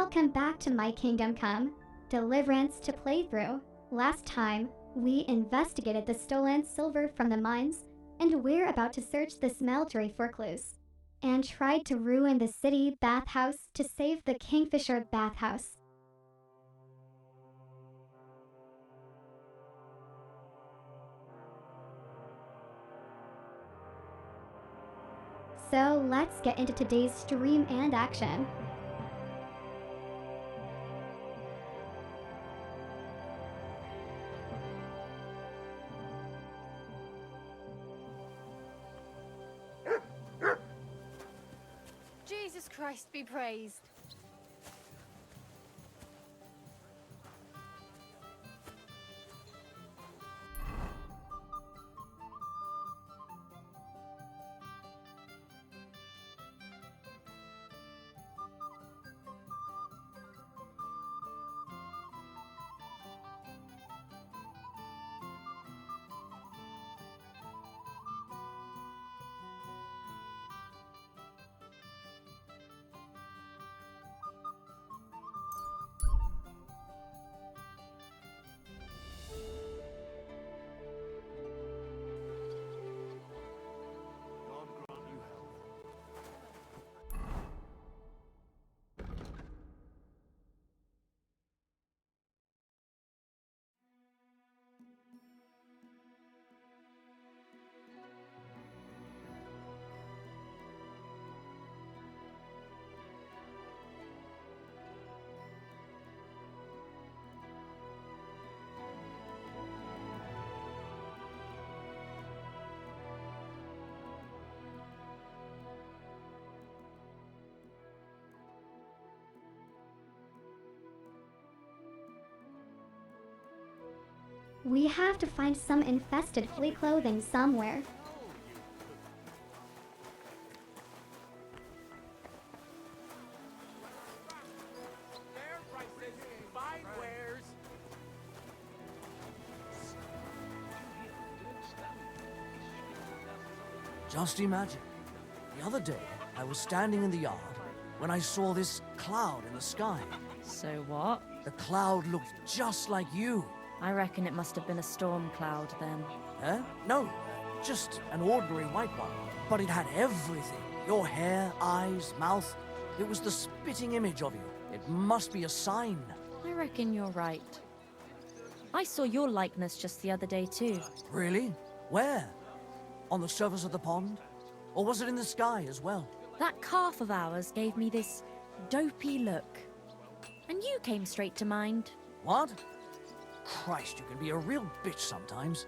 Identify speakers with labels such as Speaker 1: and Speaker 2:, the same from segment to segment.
Speaker 1: Welcome back to My Kingdom Come, Deliverance to playthrough. Last time, we investigated the stolen silver from the mines, and we're about to search the smeltery for clues. And tried to ruin the city bathhouse to save the Kingfisher bathhouse. So let's get into today's stream and action.
Speaker 2: Jesus Christ be praised.
Speaker 1: We have to find some infested flea clothing somewhere.
Speaker 3: Just imagine, the other day I was standing in the yard when I saw this cloud in the sky.
Speaker 4: So what?
Speaker 3: The cloud looked just like you.
Speaker 4: I reckon it must have been a storm cloud then.
Speaker 3: Eh? No, just an ordinary white one. But it had everything. Your hair, eyes, mouth. It was the spitting image of you. It must be a sign.
Speaker 4: I reckon you're right. I saw your likeness just the other day too.
Speaker 3: Really? Where? On the surface of the pond? Or was it in the sky as well?
Speaker 4: That calf of ours gave me this dopey look. And you came straight to mind.
Speaker 3: What? Christ, you can be a real bitch sometimes.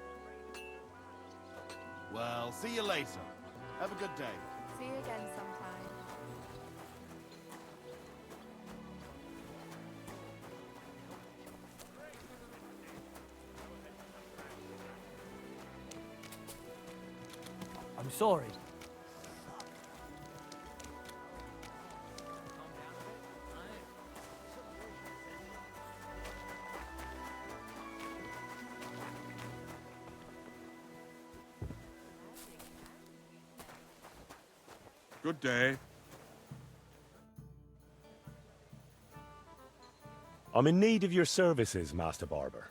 Speaker 5: Well, see you later. Have a good day.
Speaker 2: See you again sometime.
Speaker 3: I'm sorry.
Speaker 5: Good day.
Speaker 6: I'm in need of your services, Master Barber.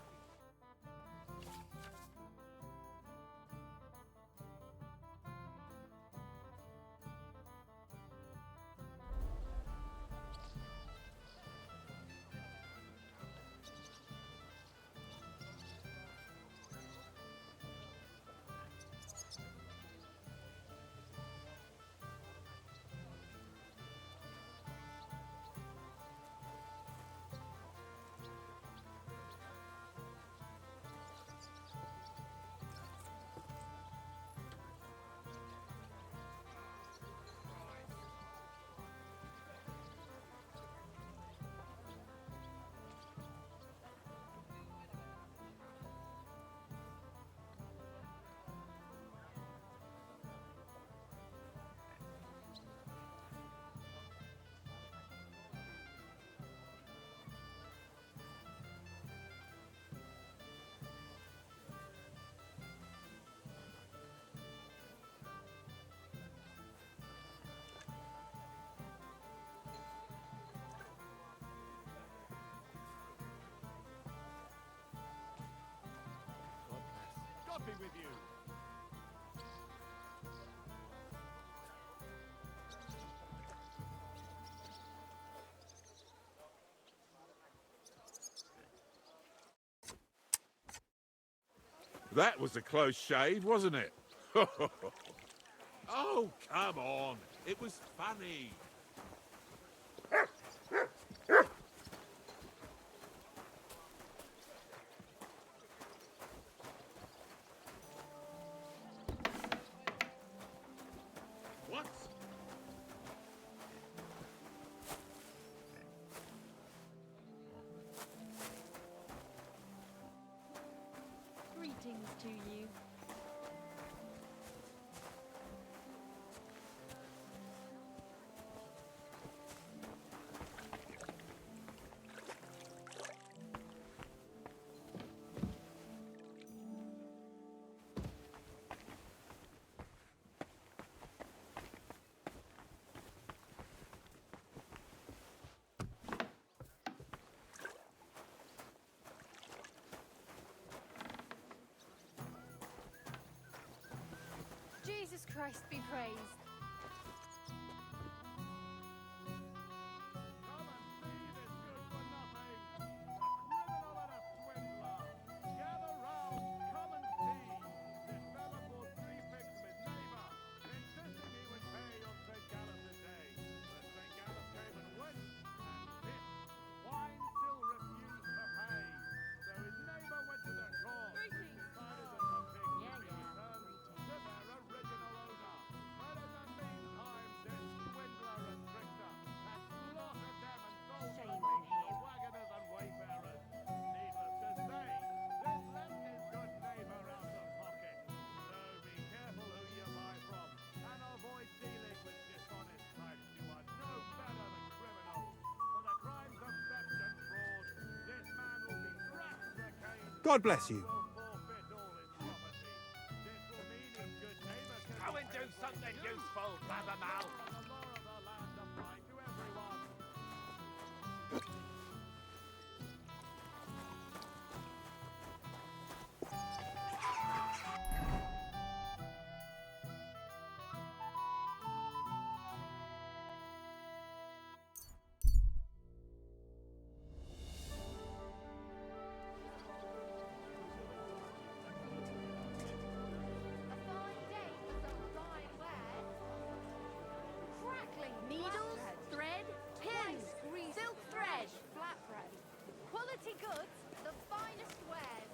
Speaker 5: with you. That was a close shave, wasn't it? Oh, come on. It was funny. What?
Speaker 4: Greetings to you.
Speaker 2: Jesus Christ be praised.
Speaker 5: Come and see this good for nothing. Criminal and a swindler. Gather round, come and see. This fella bought 3 pigs from his neighbour, insisting he would pay on St. Gallus a day. But St. Gallus came and went, and this swine still refused to pay. So his neighbour went to the court, which decided that the pigs should be returned to their original owner. But in the meantime, this swindler and trickster had slaughtered them and sold them meat to wagoners and wayfarers. Needless to say, this left his good neighbour out of pocket. So be careful who you buy from, and avoid dealing with dishonest types who are no better than criminals. For the crimes of theft and fraud, this man will be thrashed the cane.
Speaker 7: God bless you.
Speaker 5: Will forfeit all his property. This will mean his good neighbour can
Speaker 8: Go and do something useful, Blabbermouth.
Speaker 5: the law of the land apply to everyone.
Speaker 2: A fine day for some fine wares. Crackling needles, thread, pins, silk thread, flatbread. Quality goods, the finest wares.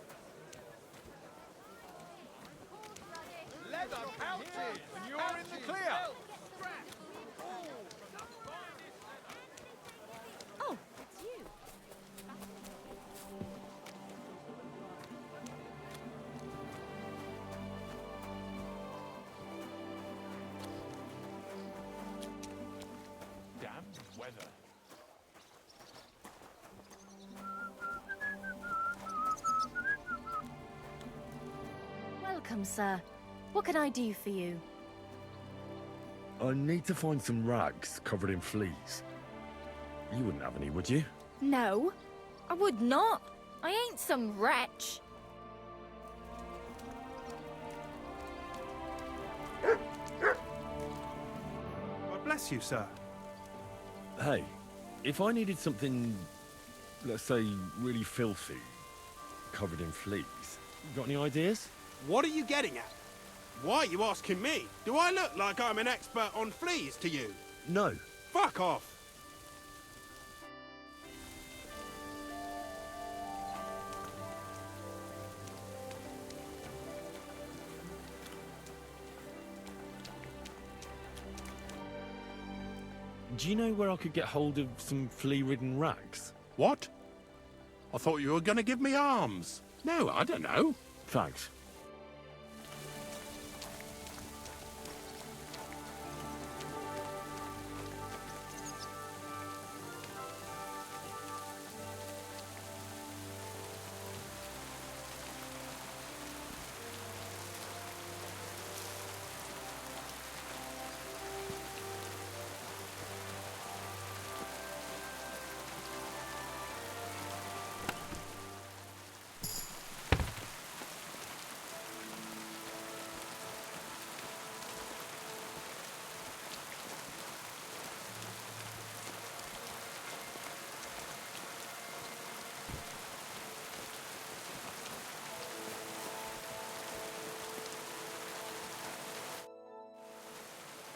Speaker 2: Horse radish.
Speaker 8: Leather pouches. And you're in the clear.
Speaker 4: Oh, it's you.
Speaker 8: Damn weather.
Speaker 4: Welcome, sir. What can I do for you?
Speaker 6: I need to find some rags covered in fleas. You wouldn't have any, would you?
Speaker 4: No, I would not. I ain't some wretch.
Speaker 7: God bless you, sir.
Speaker 6: Hey, if I needed something, let's say, really filthy, covered in fleas, you got any ideas?
Speaker 7: What are you getting at? Why are you asking me? Do I look like I'm an expert on fleas to you?
Speaker 6: No.
Speaker 7: Fuck off!
Speaker 6: Do you know where I could get hold of some flea-ridden rags?
Speaker 5: What? I thought you were going to give me arms. No, I don't know.
Speaker 6: Thanks.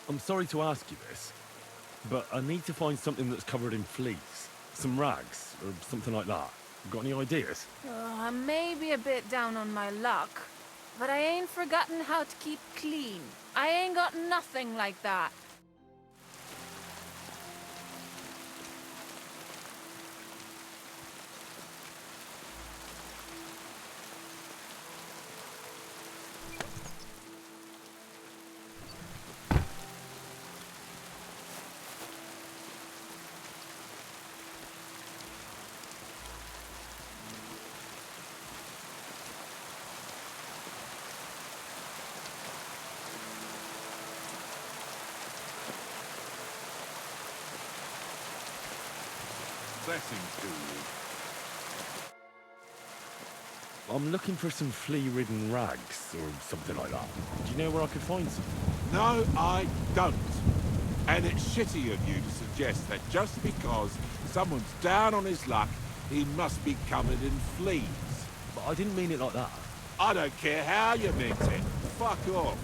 Speaker 6: I'm sorry to ask you this, but I need to find something that's covered in fleece. Some rags, or something like that. Got any ideas?
Speaker 2: I may be a bit down on my luck, but I ain't forgotten how to keep clean. I ain't got nothing like that.
Speaker 8: Blessings to you.
Speaker 6: I'm looking for some flea-ridden rags, or something like that. Do you know where I could find some?
Speaker 8: No, I don't. And it's shitty of you to suggest that just because someone's down on his luck, he must be covered in fleas.
Speaker 6: But I didn't mean it like that.
Speaker 8: I don't care how you meant it. Fuck off.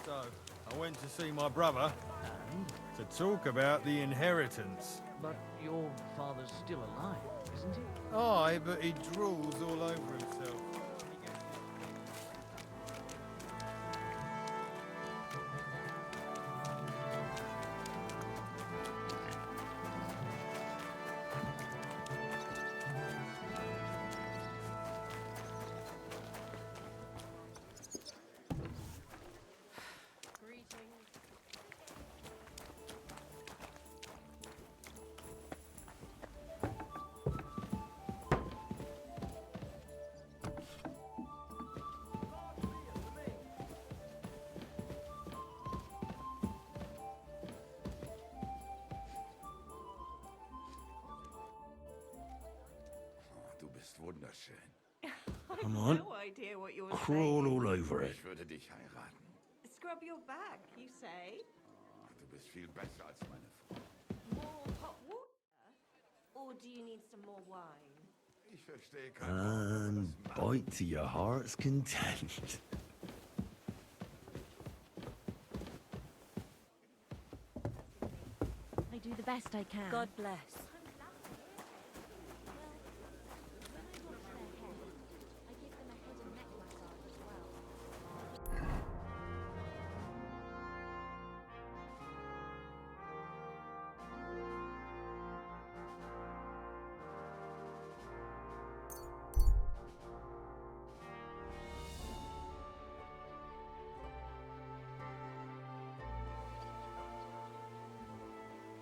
Speaker 5: So, I went to see my brother to talk about the inheritance.
Speaker 3: But your father's still alive, isn't he?
Speaker 5: Aye, but he drools all over himself.
Speaker 8: Du bist wunderschön.
Speaker 6: Come on.
Speaker 9: No idea what you're
Speaker 6: Crawl
Speaker 9: saying.
Speaker 6: all over it.
Speaker 8: Ich würde dich heiraten.
Speaker 9: Scrub your back, you say?
Speaker 8: Du bist viel besser als meine Frau.
Speaker 9: More hot water? Or do you need some more wine?
Speaker 8: Ich verstehe kein
Speaker 6: And bite to your heart's content.
Speaker 4: I do the best I can.
Speaker 9: God bless.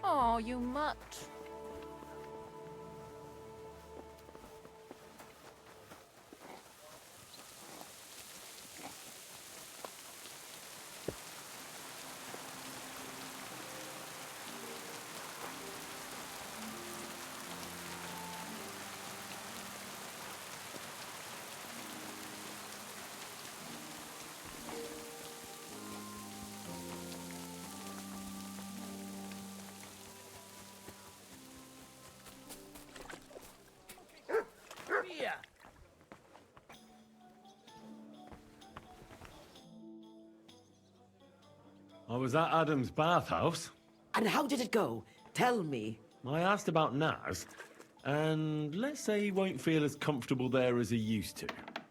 Speaker 2: Oh, you mutt.
Speaker 6: I was at Adam's bathhouse.
Speaker 10: And how did it go? Tell me.
Speaker 6: I asked about Naz, and let's say he won't feel as comfortable there as he used to.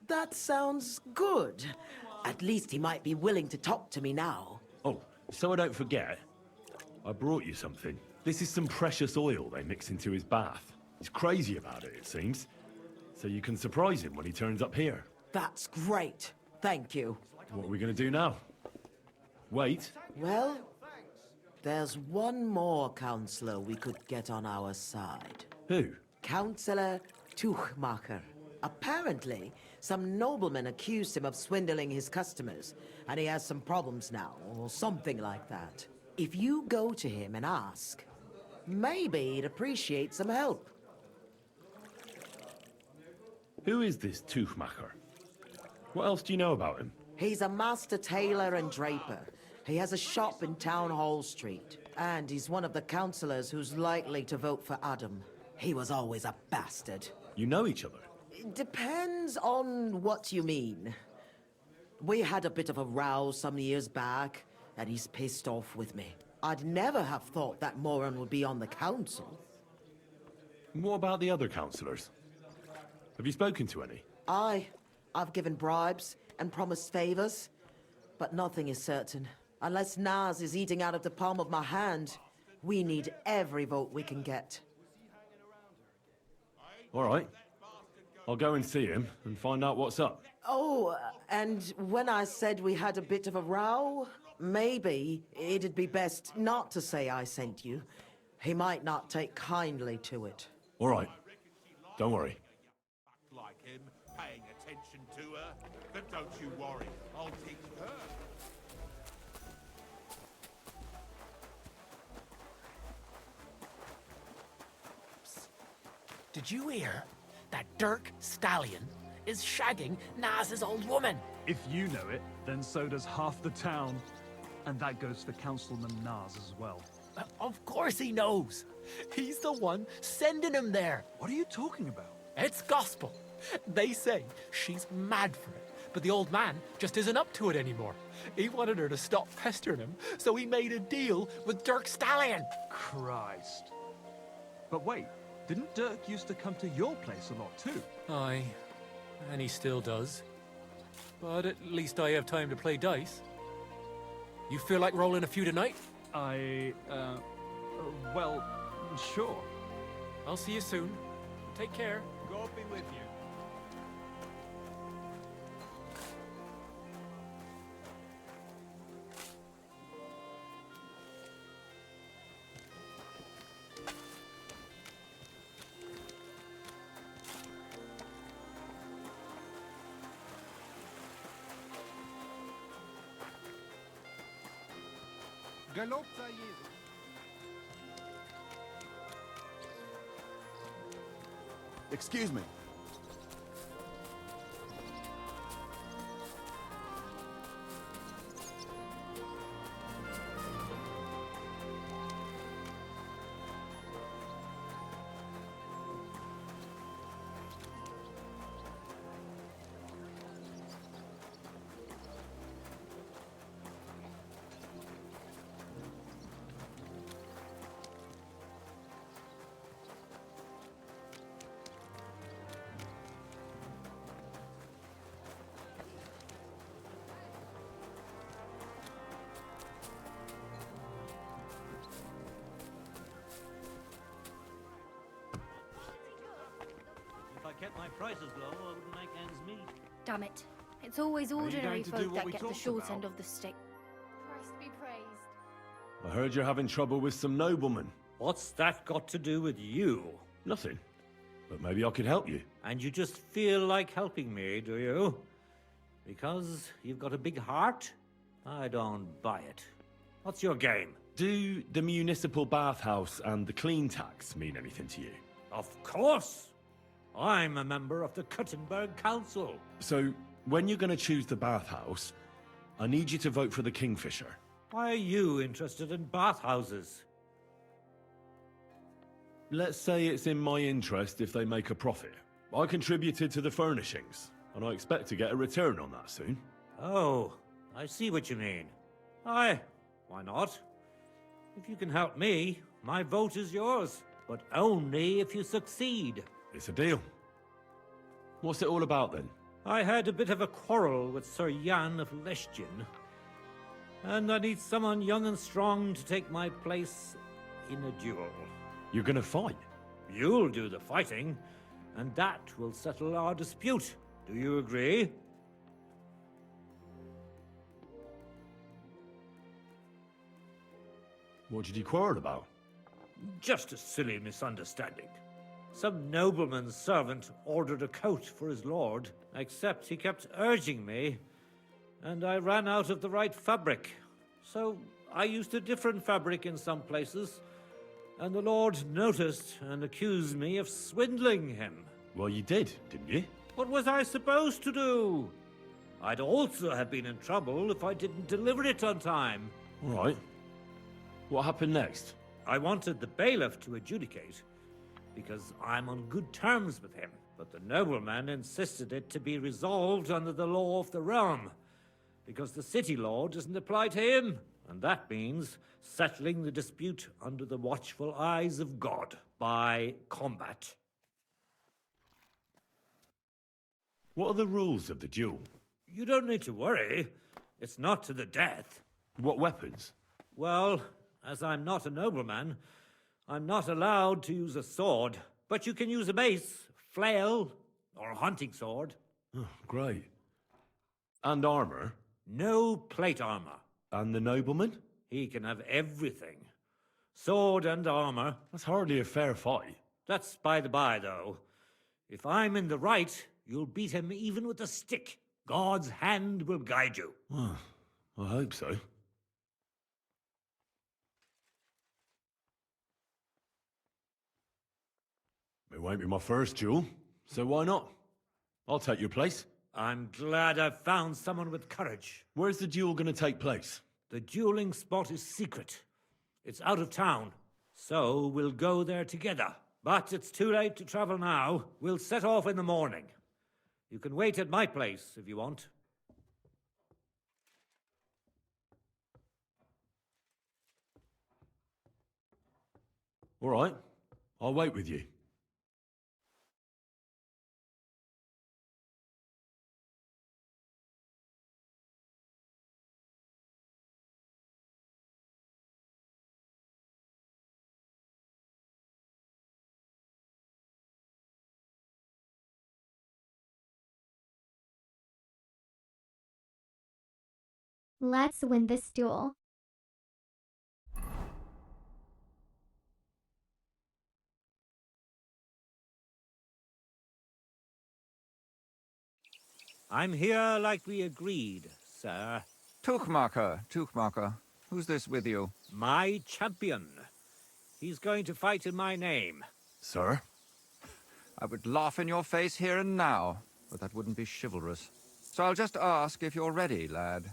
Speaker 10: That sounds good. At least he might be willing to talk to me now.
Speaker 6: Oh, so I don't forget, I brought you something. This is some precious oil they mix into his bath. He's crazy about it, it seems. So you can surprise him when he turns up here.
Speaker 10: That's great. Thank you.
Speaker 6: What are we going to do now? Wait.
Speaker 10: Well, there's one more counselor we could get on our side.
Speaker 6: Who?
Speaker 10: Councillor Tuchmacher. Apparently, some nobleman accused him of swindling his customers, and he has some problems now, or something like that. If you go to him and ask, maybe he'd appreciate some help.
Speaker 6: Who is this Tuchmacher? What else do you know about him?
Speaker 10: He's a master tailor and draper. He has a shop in Town Hall Street, and he's one of the councillors who's likely to vote for Adam. He was always a bastard.
Speaker 6: You know each other?
Speaker 10: It depends on what you mean. We had a bit of a row some years back, and he's pissed off with me. I'd never have thought that moron would be on the council.
Speaker 6: What about the other councillors? Have you spoken to any?
Speaker 10: I've given bribes and promised favors, but nothing is certain. Unless Naz is eating out of the palm of my hand, we need every vote we can get.
Speaker 6: All right. I'll go and see him and find out what's up.
Speaker 10: Oh, and when I said we had a bit of a row, maybe it'd be best not to say I sent you. He might not take kindly to it.
Speaker 6: All right. Don't worry.
Speaker 8: Like him, paying attention to her. But don't you worry, I'll teach her.
Speaker 11: Did you hear that Dirk Stallion is shagging Naz's old woman?
Speaker 5: If you know it, then so does half the town. And that goes for Councilman Naz as well.
Speaker 11: Of course he knows. He's the one sending him there.
Speaker 5: What are you talking about?
Speaker 11: It's gospel. They say she's mad for it, but the old man just isn't up to it anymore. He wanted her to stop pestering him, so he made a deal with Dirk Stallion.
Speaker 5: Christ. But wait, didn't Dirk used to come to your place a lot too?
Speaker 11: Aye, and he still does. But at least I have time to play dice. You feel like rolling a few tonight?
Speaker 5: Well, sure.
Speaker 11: I'll see you soon. Take care.
Speaker 5: God be with you.
Speaker 7: Gelobt sei Jesus. Excuse me.
Speaker 12: If I kept my prices low, I wouldn't make ends meet.
Speaker 13: Damn it. It's always
Speaker 12: Are you
Speaker 13: ordinary
Speaker 12: going to do
Speaker 13: folk
Speaker 12: what
Speaker 13: that
Speaker 12: we
Speaker 13: get the
Speaker 12: talked
Speaker 13: short
Speaker 12: about?
Speaker 13: end of the stick. Christ be praised.
Speaker 6: I heard you're having trouble with some noblemen.
Speaker 12: What's that got to do with you?
Speaker 6: Nothing. But maybe I could help you.
Speaker 12: And you just feel like helping me, do you? Because you've got a big heart? I don't buy it. What's your game?
Speaker 6: Do the municipal bathhouse and the clean tax mean anything to you?
Speaker 12: Of course! I'm a member of the Kuttenberg Council.
Speaker 6: So, when you're going to choose the bathhouse, I need you to vote for the Kingfisher.
Speaker 12: Why are you interested in bathhouses?
Speaker 6: Let's say it's in my interest if they make a profit. I contributed to the furnishings, and I expect to get a return on that soon.
Speaker 12: Oh, I see what you mean. Aye, why not? If you can help me, my vote is yours. But only if you succeed.
Speaker 6: It's a deal. What's it all about then?
Speaker 12: I had a bit of a quarrel with Sir Jan of Leschin. And I need someone young and strong to take my place in a duel.
Speaker 6: You're gonna fight?
Speaker 12: You'll do the fighting, and that will settle our dispute. Do you agree?
Speaker 6: What did you quarrel about?
Speaker 12: Just a silly misunderstanding. Some nobleman's servant ordered a coat for his lord, except he kept urging me, and I ran out of the right fabric. So I used a different fabric in some places, and the lord noticed and accused me of swindling him.
Speaker 6: Well, you did, didn't you?
Speaker 12: What was I supposed to do? I'd also have been in trouble if I didn't deliver it on time.
Speaker 6: All right. What happened next?
Speaker 12: I wanted the bailiff to adjudicate, because I'm on good terms with him. But the nobleman insisted it to be resolved under the law of the realm, because the city law doesn't apply to him. And that means settling the dispute under the watchful eyes of God by combat.
Speaker 6: What are the rules of the duel?
Speaker 12: You don't need to worry. It's not to the death.
Speaker 6: What weapons?
Speaker 12: Well, as I'm not a nobleman, I'm not allowed to use a sword. But you can use a mace, flail, or a hunting sword.
Speaker 6: Oh, great. And armor?
Speaker 12: No plate armor.
Speaker 6: And the nobleman?
Speaker 12: He can have everything. Sword and armor.
Speaker 6: That's hardly a fair fight.
Speaker 12: That's by the by, though. If I'm in the right, you'll beat him even with a stick. God's hand will guide you.
Speaker 6: Well, I hope so. It won't be my first duel, so why not? I'll take your place.
Speaker 12: I'm glad I've found someone with courage.
Speaker 6: Where's the duel going to take place?
Speaker 12: The dueling spot is secret. It's out of town, so we'll go there together. But it's too late to travel now. We'll set off in the morning. You can wait at my place if you want.
Speaker 6: All right, I'll wait with you.
Speaker 1: Let's win this duel.
Speaker 12: I'm here like we agreed, sir.
Speaker 14: Tuchmacher. Who's this with you?
Speaker 12: My champion. He's going to fight in my name.
Speaker 6: Sir?
Speaker 14: I would laugh in your face here and now, but that wouldn't be chivalrous. So I'll just ask if you're ready, lad.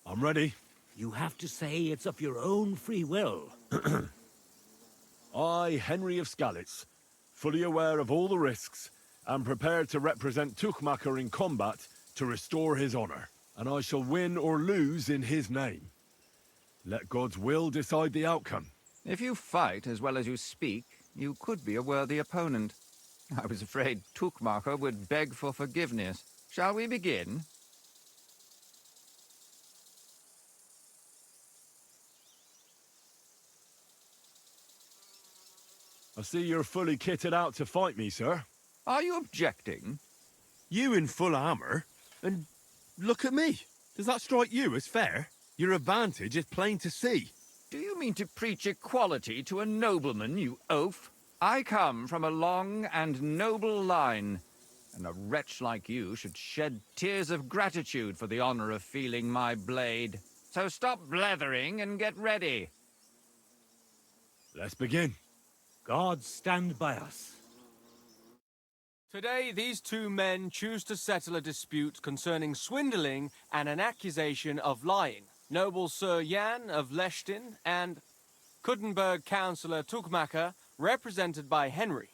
Speaker 6: I'm ready.
Speaker 12: You have to say it's of your own free will.
Speaker 6: I, Henry of Skalitz, fully aware of all the risks, am prepared to represent Tuchmacher in combat to restore his honor, and I shall win or lose in his name. Let God's will decide the outcome.
Speaker 14: If you fight as well as you speak, you could be a worthy opponent. I was afraid Tuchmacher would beg for forgiveness. Shall we begin?
Speaker 6: I see you're fully kitted out to fight me, sir.
Speaker 14: Are you objecting?
Speaker 7: You in full armor? And look at me. Does that strike you as fair? Your advantage is plain to see.
Speaker 14: Do you mean to preach equality to a nobleman, you oaf? I come from a long and noble line, and a wretch like you should shed tears of gratitude for the honor of feeling my blade. So stop blethering and get ready.
Speaker 6: Let's begin.
Speaker 12: God stand by us.
Speaker 15: Today, these two men choose to settle a dispute concerning swindling and an accusation of lying. Noble Sir Jan of Lechtin and Kuttenberg Councillor Tuchmacher, represented by Henry.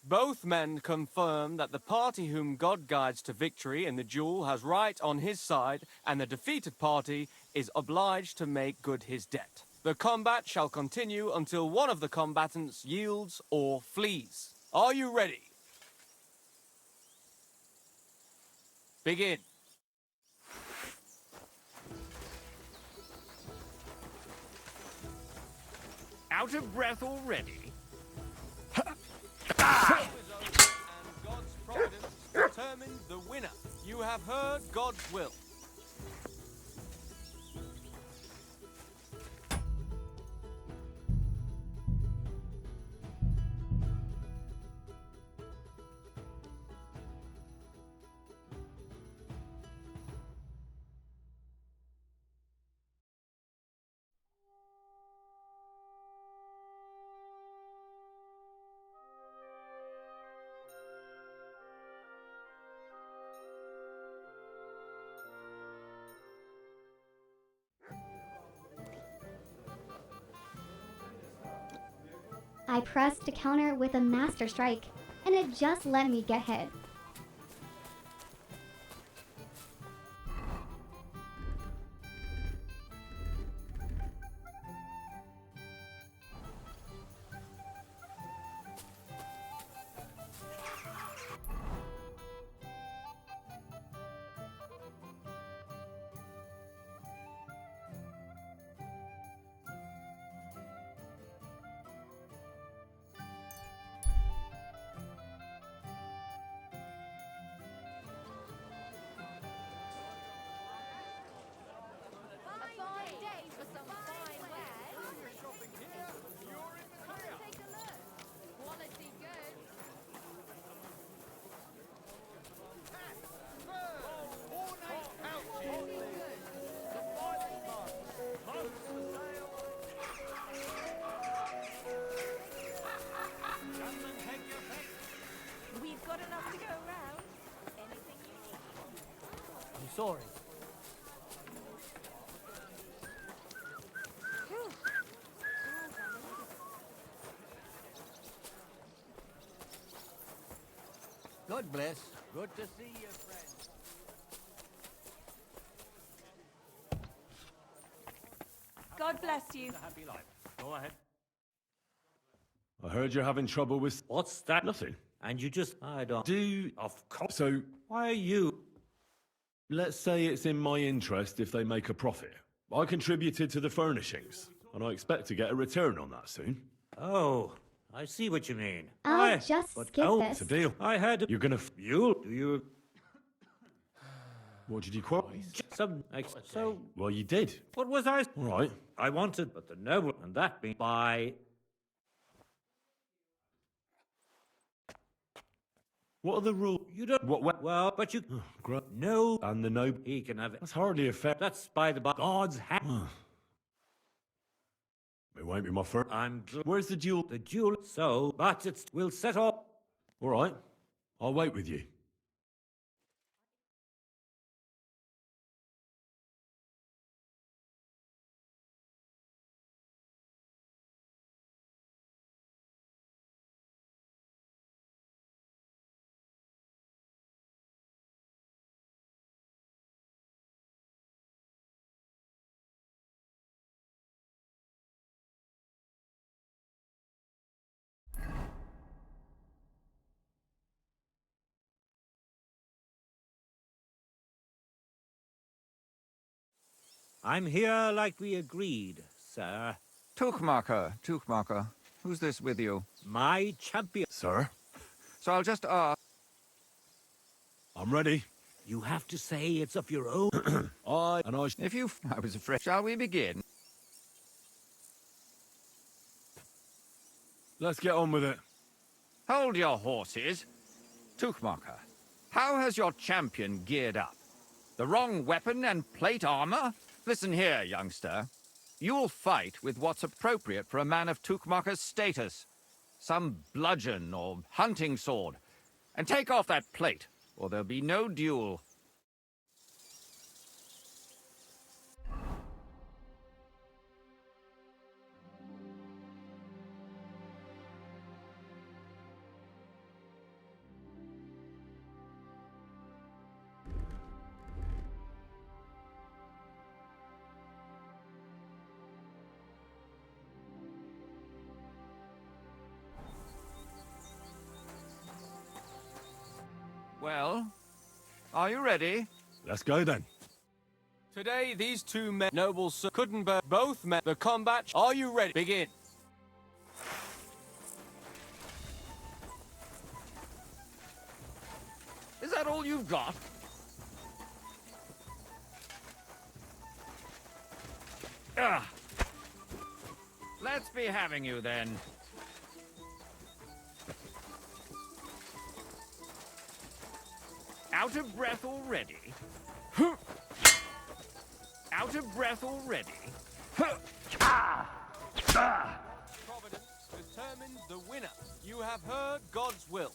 Speaker 15: Both men confirm that the party whom God guides to victory in the duel has right on his side, and the defeated party is obliged to make good his debt. The combat shall continue until one of the combatants yields or flees. Are you ready? Begin.
Speaker 12: Out of breath already?
Speaker 15: And God's providence determined the winner. You have heard God's will.
Speaker 1: I pressed to counter with a master strike, and it just let me get hit.
Speaker 9: We've got enough to go around. Anything you need?
Speaker 11: I'm sorry.
Speaker 3: God bless. Good to see you, friend.
Speaker 9: God bless you.
Speaker 11: Happy life. Go ahead.
Speaker 6: I heard you're having trouble with...
Speaker 12: What's that?
Speaker 6: Nothing.
Speaker 12: And you just... I don't...
Speaker 6: Do...
Speaker 12: Of course.
Speaker 6: So,
Speaker 12: Why are you...
Speaker 6: let's say it's in my interest if they make a profit. I contributed to the furnishings, and I expect to get a return on that soon.
Speaker 12: Oh, I see what you mean.
Speaker 1: I'll just
Speaker 12: but
Speaker 1: skip
Speaker 12: oh,
Speaker 1: this.
Speaker 6: It's a deal.
Speaker 12: I had...
Speaker 6: You're gonna...
Speaker 12: You? Do you...
Speaker 6: What did you quote?
Speaker 12: Some... So...
Speaker 6: Well, you did.
Speaker 12: What was I...
Speaker 6: All right.
Speaker 12: I wanted, but the noble... And that being by...
Speaker 6: What are the rules?
Speaker 12: You don't...
Speaker 6: What?
Speaker 12: Well, but you...
Speaker 6: Oh, great.
Speaker 12: No...
Speaker 6: And the noble...
Speaker 12: He can have it.
Speaker 6: That's hardly a fair...
Speaker 12: That's by the... God's hand.
Speaker 6: It won't be my first...
Speaker 12: I'm...
Speaker 6: Where's the duel?
Speaker 12: The duel... So... But it's... We'll set off...
Speaker 6: All right. I'll wait with you.
Speaker 12: I'm here like we agreed, sir.
Speaker 14: Tuchmacher. Who's this with you?
Speaker 12: My champion.
Speaker 6: Sir?
Speaker 14: So I'll just ask...
Speaker 6: I'm ready.
Speaker 12: You have to say it's of your own.
Speaker 14: If you... I was afraid... Shall we begin?
Speaker 6: Let's get on with it.
Speaker 14: Hold your horses. Tuchmacher, how has your champion geared up? The wrong weapon and plate armor? Listen here, youngster. You'll fight with what's appropriate for a man of Tuchmacher's status. Some bludgeon or hunting sword. And take off that plate, or there'll be no duel. Well, are you ready?
Speaker 6: Let's go then.
Speaker 15: Today, these two men, noble Sir Kudenberg, both met the combat. Are you ready? Begin.
Speaker 14: Is that all you've got? Let's be having you then. Out of breath already? Out of breath already?
Speaker 15: Providence determines the winner. You have heard God's will.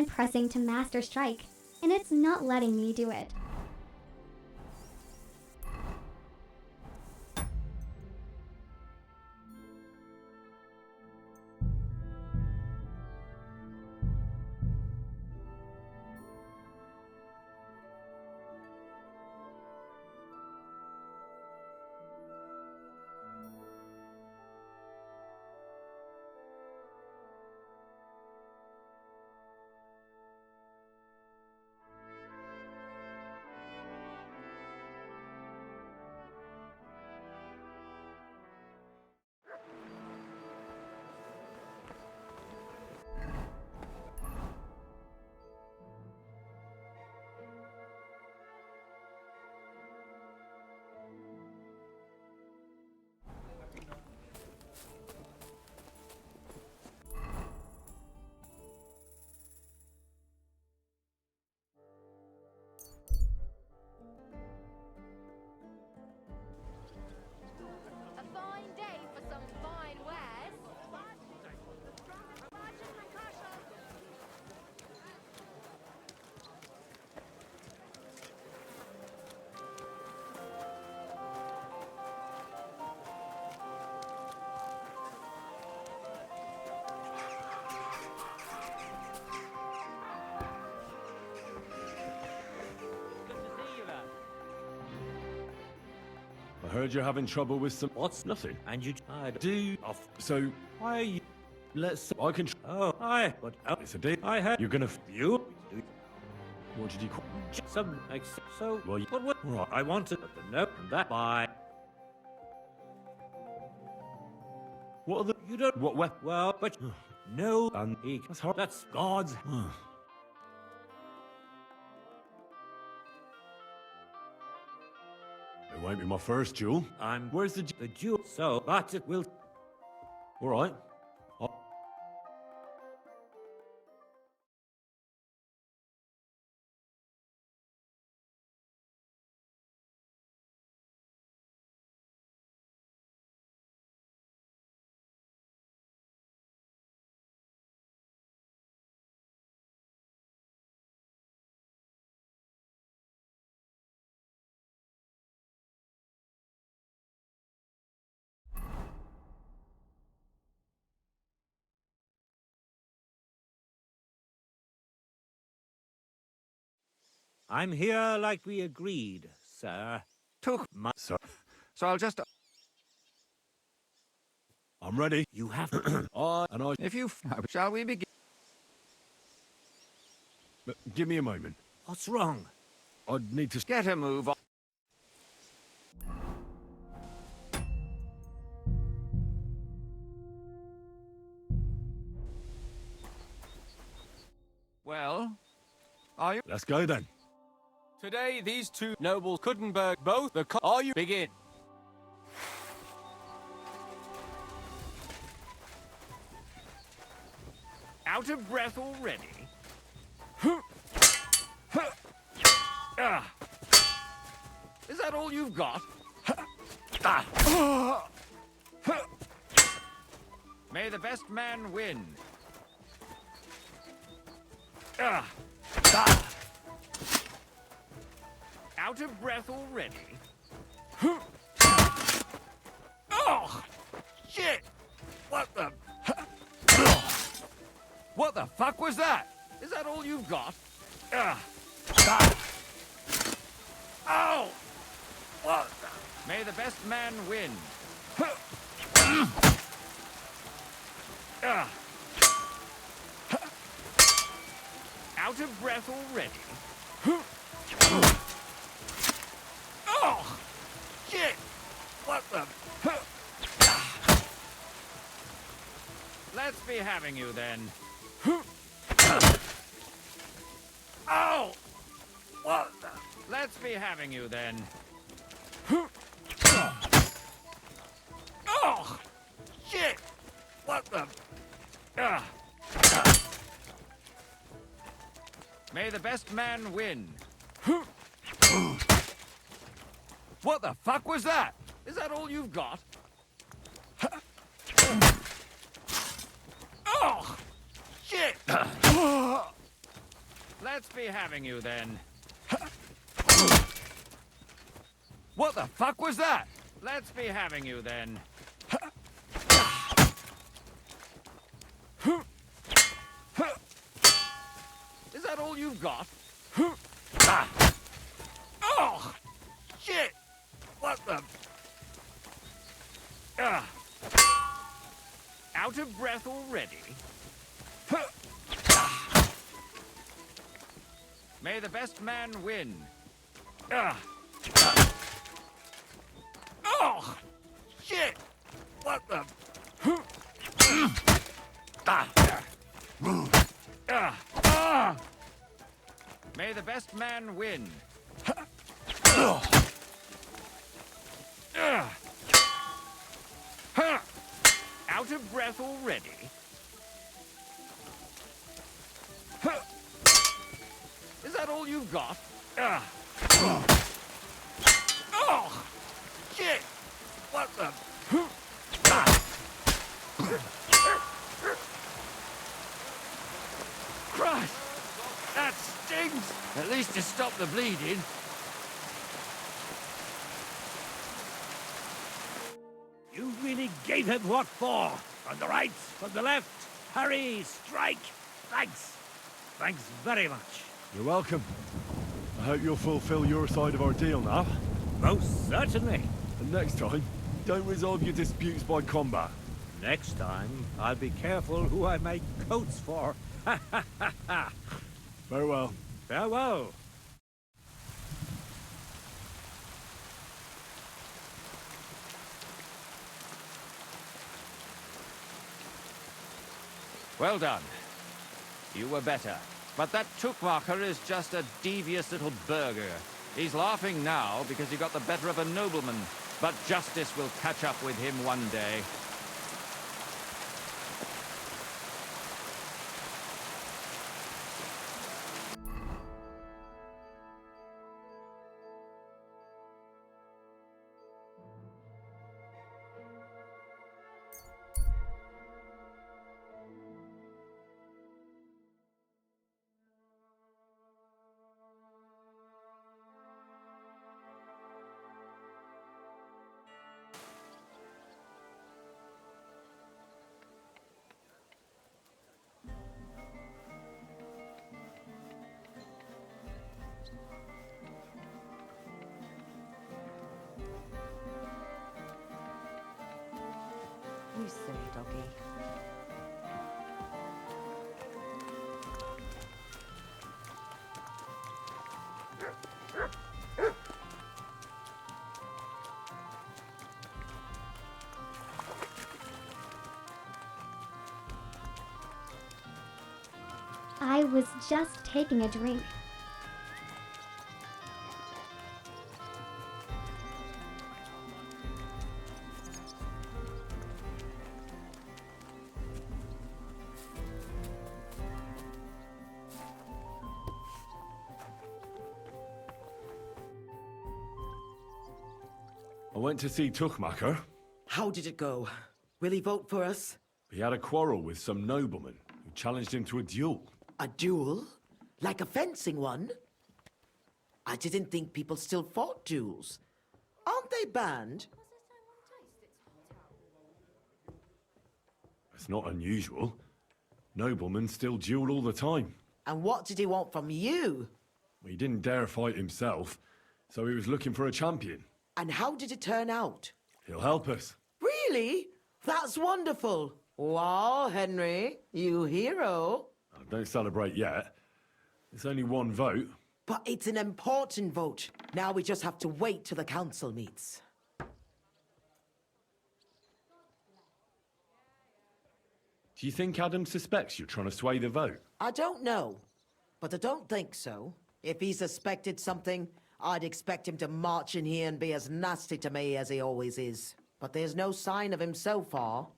Speaker 1: been pressing to master strike, and it's not letting me do it.
Speaker 13: A fine day for some fine wares.
Speaker 6: I heard you're having trouble with some...
Speaker 12: What's
Speaker 6: Nothing.
Speaker 12: And you I do off.
Speaker 6: So,
Speaker 12: Why are you?
Speaker 6: let's... I can...
Speaker 12: Oh, I. But
Speaker 6: It's a date.
Speaker 12: I had
Speaker 6: You're gonna...
Speaker 12: you.
Speaker 6: What did you call...
Speaker 12: Some so.
Speaker 6: Well, you...
Speaker 12: What?
Speaker 6: Right.
Speaker 12: I wanted the note and that by.
Speaker 6: What are the...
Speaker 12: You don't.
Speaker 6: What weapon?
Speaker 12: Well, but no.
Speaker 6: And...
Speaker 12: That's hard. That's God's.
Speaker 6: It won't be my first duel. Where's the...
Speaker 12: The jewel. So, but it will.
Speaker 6: All right.
Speaker 12: I'm here like we agreed, sir.
Speaker 14: Took my... So I'll just...
Speaker 6: I'm ready.
Speaker 12: You have.
Speaker 6: And I...
Speaker 14: If you... Shall we begin?
Speaker 6: Give me a moment.
Speaker 12: What's wrong?
Speaker 6: I'd need to...
Speaker 14: Get a move on. Well, are you...
Speaker 6: Let's go then.
Speaker 15: Today, these two nobles couldn't burn both the... Are you... Begin.
Speaker 14: Out of breath already? Is that all you've got? May the best man win. Out of breath already? Oh! Shit! What the... What the fuck was that? Is that all you've got? Oh! What the... May the best man win. Out of breath already? Oh! Shit! What the... Let's be having you then. Oh! What the... Let's be having you then. Oh! Shit! What the... May the best man win. What the fuck was that? Is that all you've got? Oh! Shit! Let's be having you then. What the fuck was that? Let's be having you then. Is that all you've got? Oh! Shit! What the... Out of breath already? May the best man win. Oh! Shit! What the... May the best man win. Out of breath already? Is that all you've got? Oh! Shit! What the... Christ! That stings! At least to stop the bleeding.
Speaker 12: You really gave him what for? From the right, from the left, hurry, strike. Thanks. Thanks very much.
Speaker 6: You're welcome. I hope you'll fulfill your side of our deal now.
Speaker 12: Most certainly.
Speaker 6: And next time, don't resolve your disputes by combat.
Speaker 12: Next time, I'll be careful who I make coats for. Ha ha ha ha.
Speaker 6: Farewell.
Speaker 12: Farewell.
Speaker 14: Well done. You were better. But that Tuchmacher is just a devious little burger. He's laughing now because he got the better of a nobleman. But justice will catch up with him one day.
Speaker 10: You silly doggy.
Speaker 1: I was just taking a drink.
Speaker 6: I went to see Tuchmacher.
Speaker 10: How did it go? Will he vote for us?
Speaker 6: He had a quarrel with some nobleman who challenged him to a duel.
Speaker 10: A duel? Like a fencing one? I didn't think people still fought duels. Aren't they banned?
Speaker 6: It's not unusual. Noblemen still duel all the time.
Speaker 10: And what did he want from you?
Speaker 6: He didn't dare fight himself, so he was looking for a champion.
Speaker 10: And how did it turn out?
Speaker 6: He'll help us.
Speaker 10: Really? That's wonderful. Wow, Henry, you hero.
Speaker 6: Oh, don't celebrate yet. It's only one vote.
Speaker 10: But it's an important vote. Now we just have to wait till the council meets.
Speaker 6: Do you think Adam suspects you're trying to sway the vote?
Speaker 10: I don't know, but I don't think so. If he suspected something, I'd expect him to march in here and be as nasty to me as he always is. But there's no sign of him so far.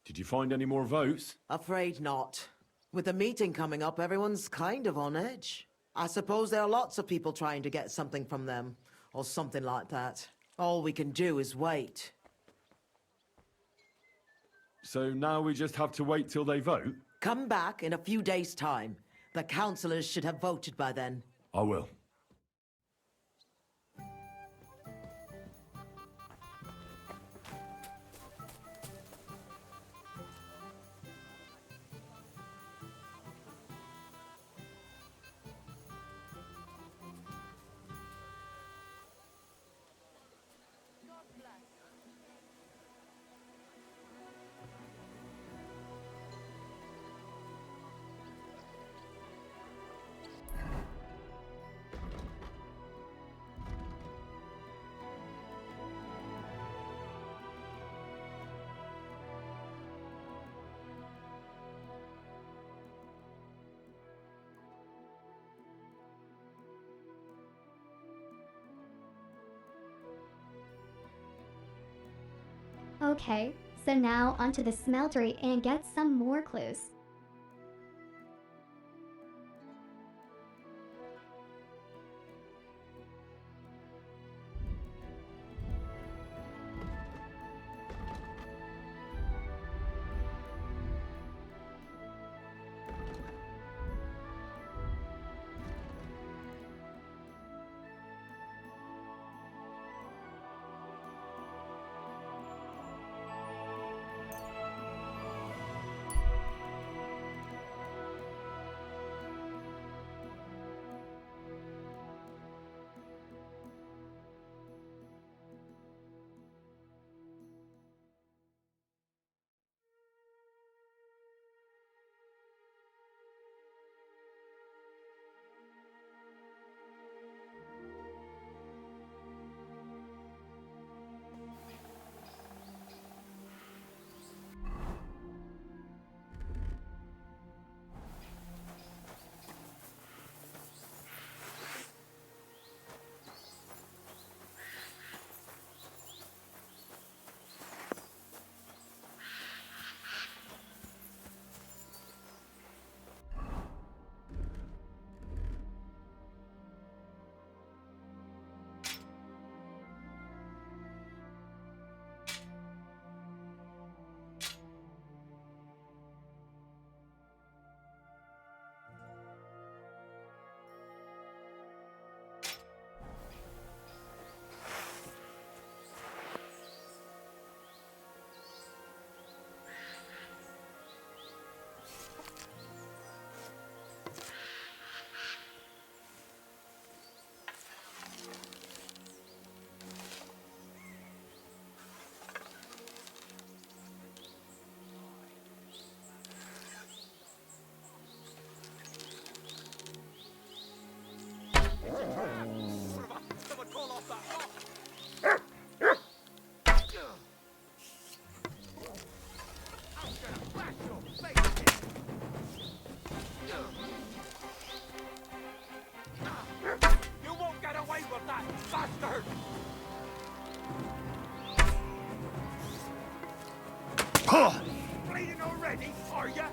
Speaker 6: Did you find any more votes?
Speaker 10: Afraid not. With the meeting coming up, everyone's kind of on edge. I suppose there are lots of people trying to get something from them, or something like that. All we can do is wait.
Speaker 6: So now we just have to wait till they vote?
Speaker 10: Come back in a few days' time. The councillors should have voted by then.
Speaker 6: I will.
Speaker 1: Okay, so now onto the smeltery and get some more clues.
Speaker 5: Someone call off that lock! I'm gonna bash your face in! You won't get away with that, bastard! Bleeding already, are ya?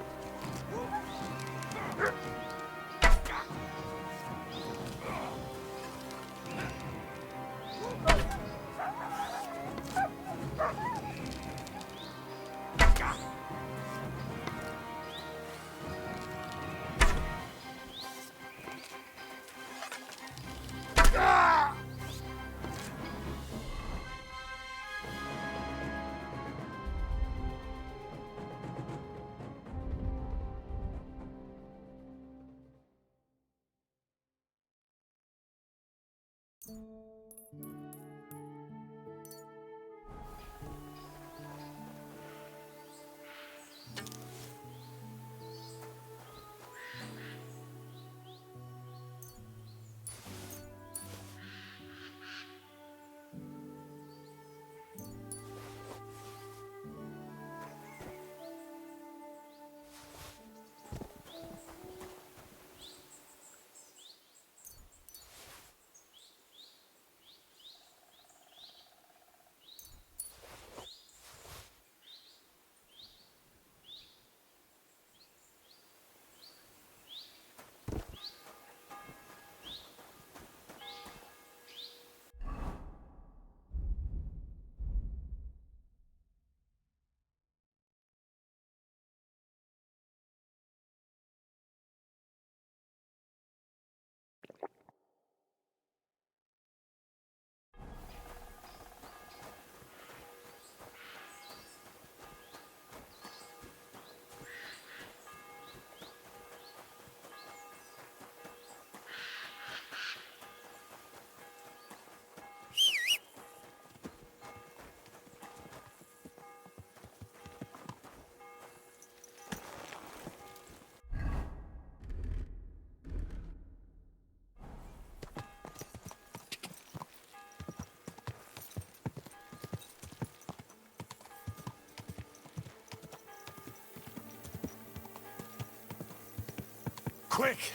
Speaker 6: Quick!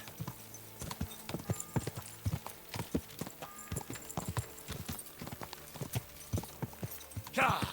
Speaker 6: God!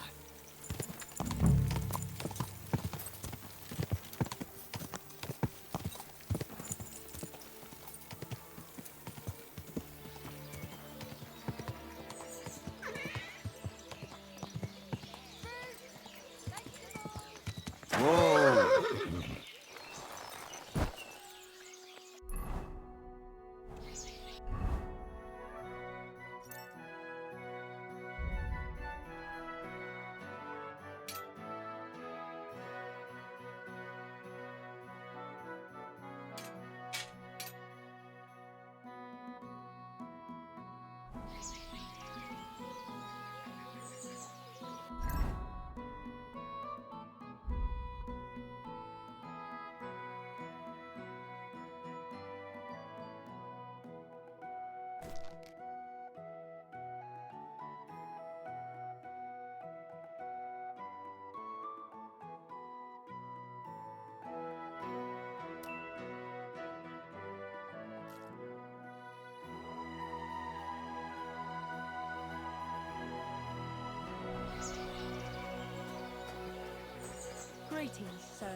Speaker 4: Greetings, sir.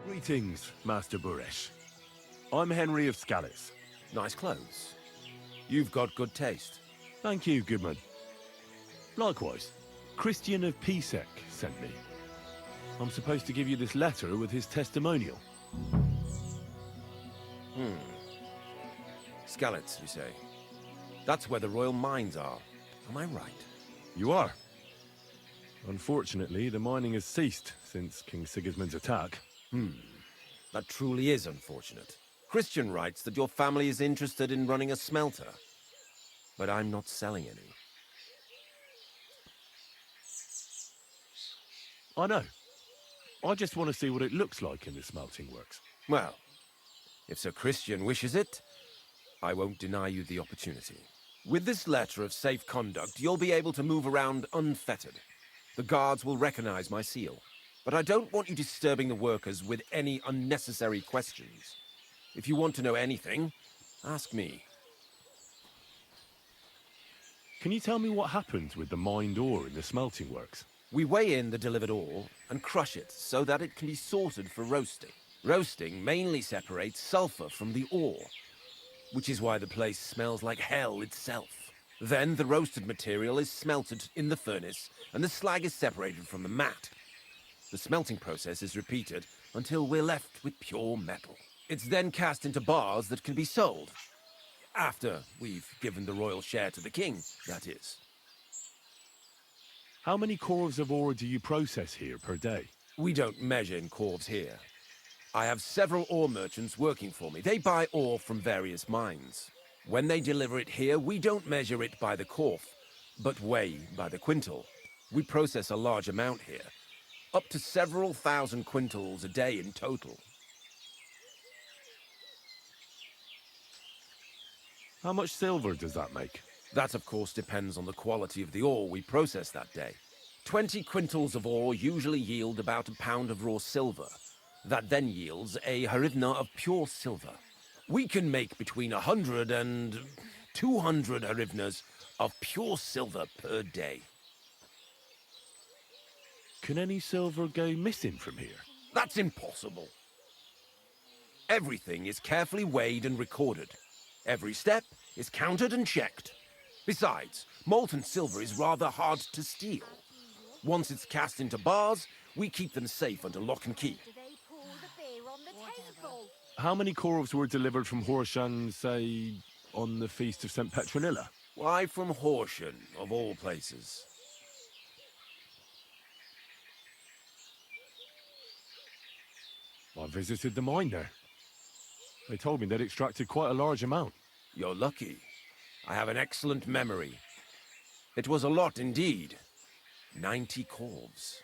Speaker 6: Greetings, Master Buresh. I'm Henry of Scallis.
Speaker 16: Nice clothes. You've got good taste.
Speaker 6: Thank you, Goodman. Likewise, Christian of Pesek sent me. I'm supposed to give you this letter with his testimonial.
Speaker 16: Skalitz, you say? That's where the royal mines are. Am I right?
Speaker 6: You are. Unfortunately, the mining has ceased since King Sigismund's attack.
Speaker 16: That truly is unfortunate. Christian writes that your family is interested in running a smelter. But I'm not selling any.
Speaker 6: I know. I just want to see what it looks like in the smelting works.
Speaker 16: Well, if Sir Christian wishes it, I won't deny you the opportunity. With this letter of safe conduct, you'll be able to move around unfettered. The guards will recognize my seal. But I don't want you disturbing the workers with any unnecessary questions. If you want to know anything, ask me.
Speaker 6: Can you tell me what happens with the mined ore in the smelting works?
Speaker 16: We weigh in the delivered ore and crush it so that it can be sorted for roasting. Roasting mainly separates sulfur from the ore, which is why the place smells like hell itself. Then the roasted material is smelted in the furnace and the slag is separated from the matte. The smelting process is repeated until we're left with pure metal. It's then cast into bars that can be sold. After we've given the royal share to the king, that is.
Speaker 6: How many corves of ore do you process here per day?
Speaker 16: We don't measure in corves here. I have several ore merchants working for me. They buy ore from various mines. When they deliver it here, we don't measure it by the corf, but weigh by the quintal. We process a large amount here. Up to several thousand quintals a day in total.
Speaker 6: How much silver does that make?
Speaker 16: That, of course, depends on the quality of the ore we process that day. 20 quintals of ore usually yield about a pound of raw silver. That then yields a hryvnia of pure silver. We can make between 100 and 200 hryvnias of pure silver per day.
Speaker 6: Can any silver go missing from here?
Speaker 16: That's impossible. Everything is carefully weighed and recorded. Every step is counted and checked. Besides, molten silver is rather hard to steal. Once it's cast into bars, we keep them safe under lock and key.
Speaker 6: How many corves were delivered from Horshan, say, On the feast of St. Petronilla?
Speaker 16: Why from Horsham, of all places?
Speaker 6: I visited the mine there. They told me they'd extracted quite a large amount.
Speaker 16: You're lucky. I have an excellent memory. It was a lot indeed. 90 corves.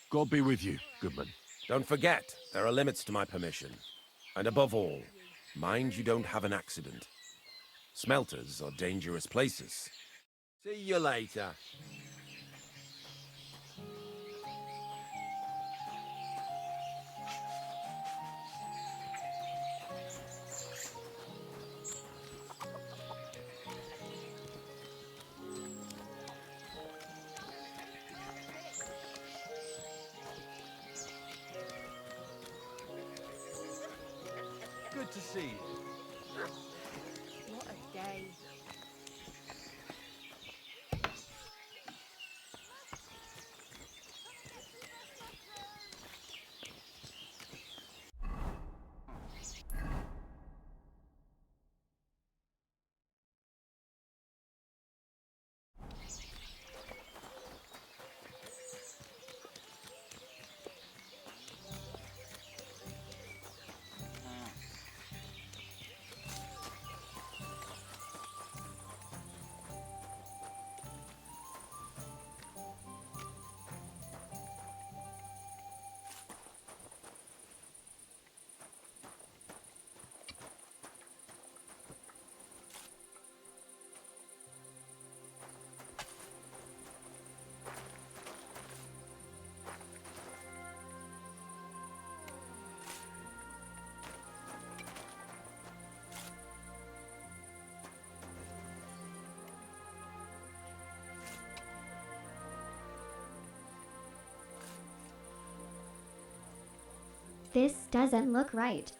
Speaker 6: God be with you, goodman.
Speaker 16: Don't forget, there are limits to my permission. And above all, mind you don't have an accident. Smelters are dangerous places. See you later.
Speaker 15: Good to see you.
Speaker 9: What a day.
Speaker 1: This doesn't look right.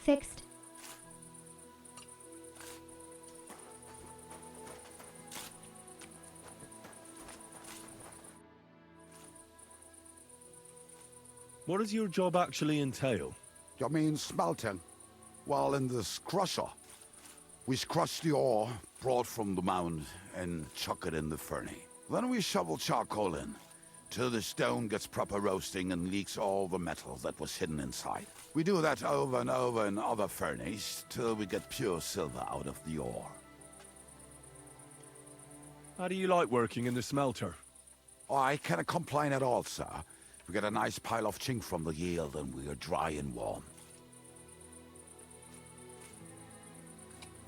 Speaker 1: Fixed.
Speaker 6: What does your job actually entail?
Speaker 17: You mean smelting? Well, in this crusher, we crush the ore brought from the mound and chuck it in the furnace. Then we shovel charcoal in, till the stone gets proper roasting and leaks all the metal that was hidden inside. We do that over and over in other furnaces, till we get pure silver out of the ore.
Speaker 6: How do you like working in the smelter?
Speaker 17: Oh, I cannot complain at all, sir. We get a nice pile of chink from the yield and we are dry and warm.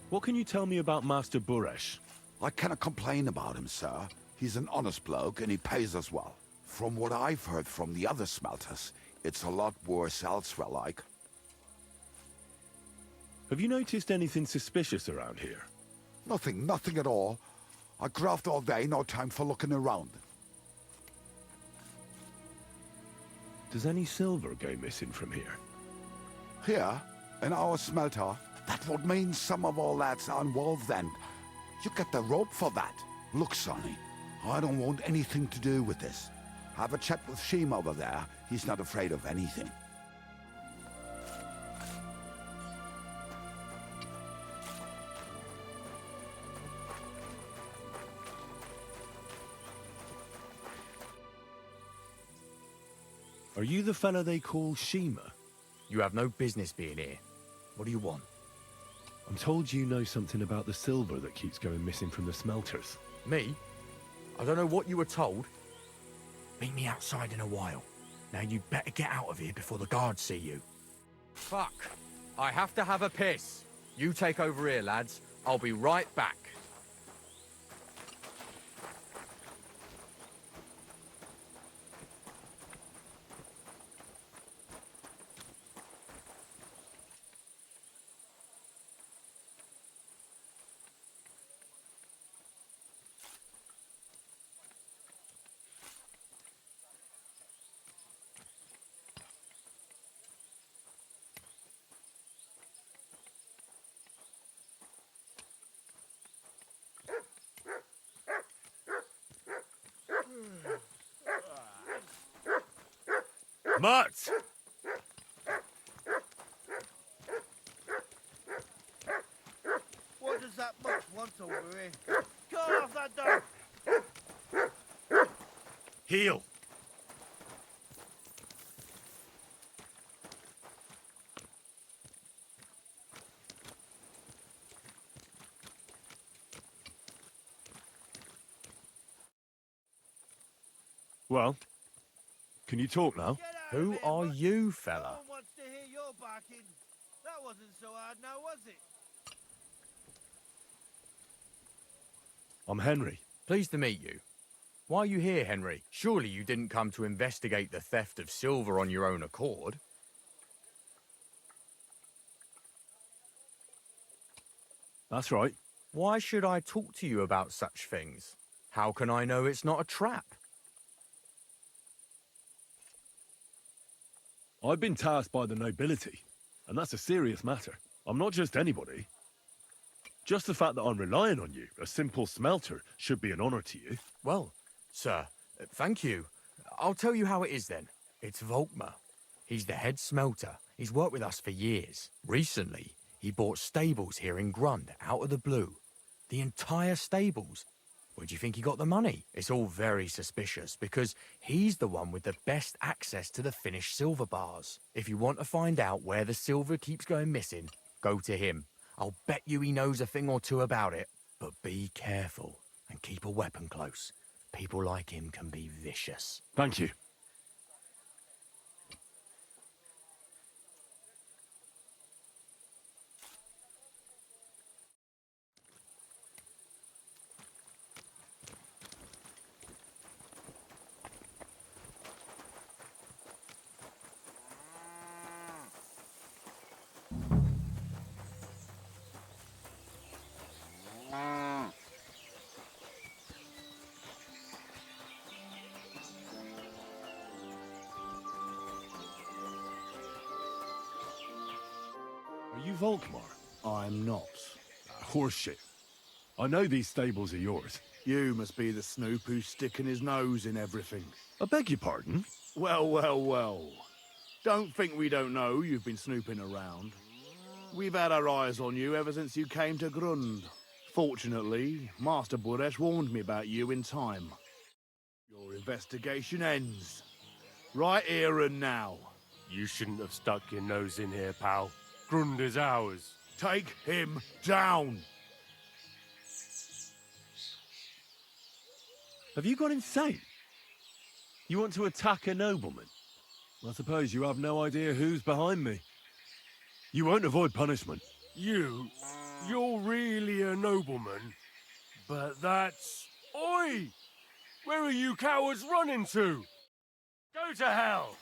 Speaker 6: What can you tell me about Master Buresh?
Speaker 17: I cannot complain about him, sir. He's an honest bloke and he pays us well. From what I've heard from the other smelters, it's a lot worse elsewhere, like.
Speaker 6: Have you noticed anything suspicious around here?
Speaker 17: Nothing at all. I graft all day, no time for looking around.
Speaker 6: Does any silver go missing from here?
Speaker 17: Here, in our smelter, that would mean some of our lads are involved then. You get the rope for that. Look, Sonny, I don't want anything to do with this. Have a chat with Sheem over there. He's not afraid of anything.
Speaker 6: Are you the fella they call Shima?
Speaker 18: You have no business being here. What do you want?
Speaker 6: I'm told you know something about the silver that keeps going missing from the smelters.
Speaker 18: Me? I don't know what you were told. Meet me outside in a while. Now you better get out of here before the guards see you. Fuck. I have to have a piss. You take over here, lads. I'll be right back.
Speaker 6: Mutt!
Speaker 19: What does that mutt want over here? Get off that door!
Speaker 6: Heel! Well, can you talk now?
Speaker 18: Who are you,
Speaker 19: No
Speaker 18: fella?
Speaker 19: one wants to hear your barking. That wasn't so hard now, was it?
Speaker 6: I'm Henry.
Speaker 18: Pleased to meet you. Why are you here, Henry? Surely you didn't come to investigate the theft of silver on your own accord?
Speaker 6: That's right.
Speaker 18: Why should I talk to you about such things? How can I know it's not a trap?
Speaker 6: I've been tasked by the nobility, and that's a serious matter. I'm not just anybody. Just the fact that I'm relying on you, a simple smelter, should be an honor to you.
Speaker 18: Well, sir, thank you. I'll tell you how it is then. It's Volkmar. He's the head smelter. He's worked with us for years. Recently, he bought stables here in Grund, out of the blue. The entire stables. Where do you think he got the money? It's all very suspicious, because he's the one with the best access to the finished silver bars. If you want to find out where the silver keeps going missing, go to him. I'll bet you he knows a thing or two about it. But be careful, and keep a weapon close. People like him can be vicious.
Speaker 6: Thank you. Are you Volkmar?
Speaker 20: I'm not.
Speaker 6: Horseshit. I know these stables are yours.
Speaker 20: You must be the snoop who's sticking his nose in everything.
Speaker 6: I beg your pardon?
Speaker 20: Well, well, well. Don't think we don't know you've been snooping around. We've had our eyes on you ever since you came to Grund. Fortunately, Master Buresh warned me about you in time. Your investigation ends. Right here and now.
Speaker 5: You shouldn't have stuck your nose in here, pal. Grund is ours.
Speaker 20: Take him down!
Speaker 6: Have you gone insane? You want to attack a nobleman? I suppose you have no idea who's behind me. You won't avoid punishment.
Speaker 5: You're really a nobleman? But that's... Oi! Where are you cowards running to? Go to hell!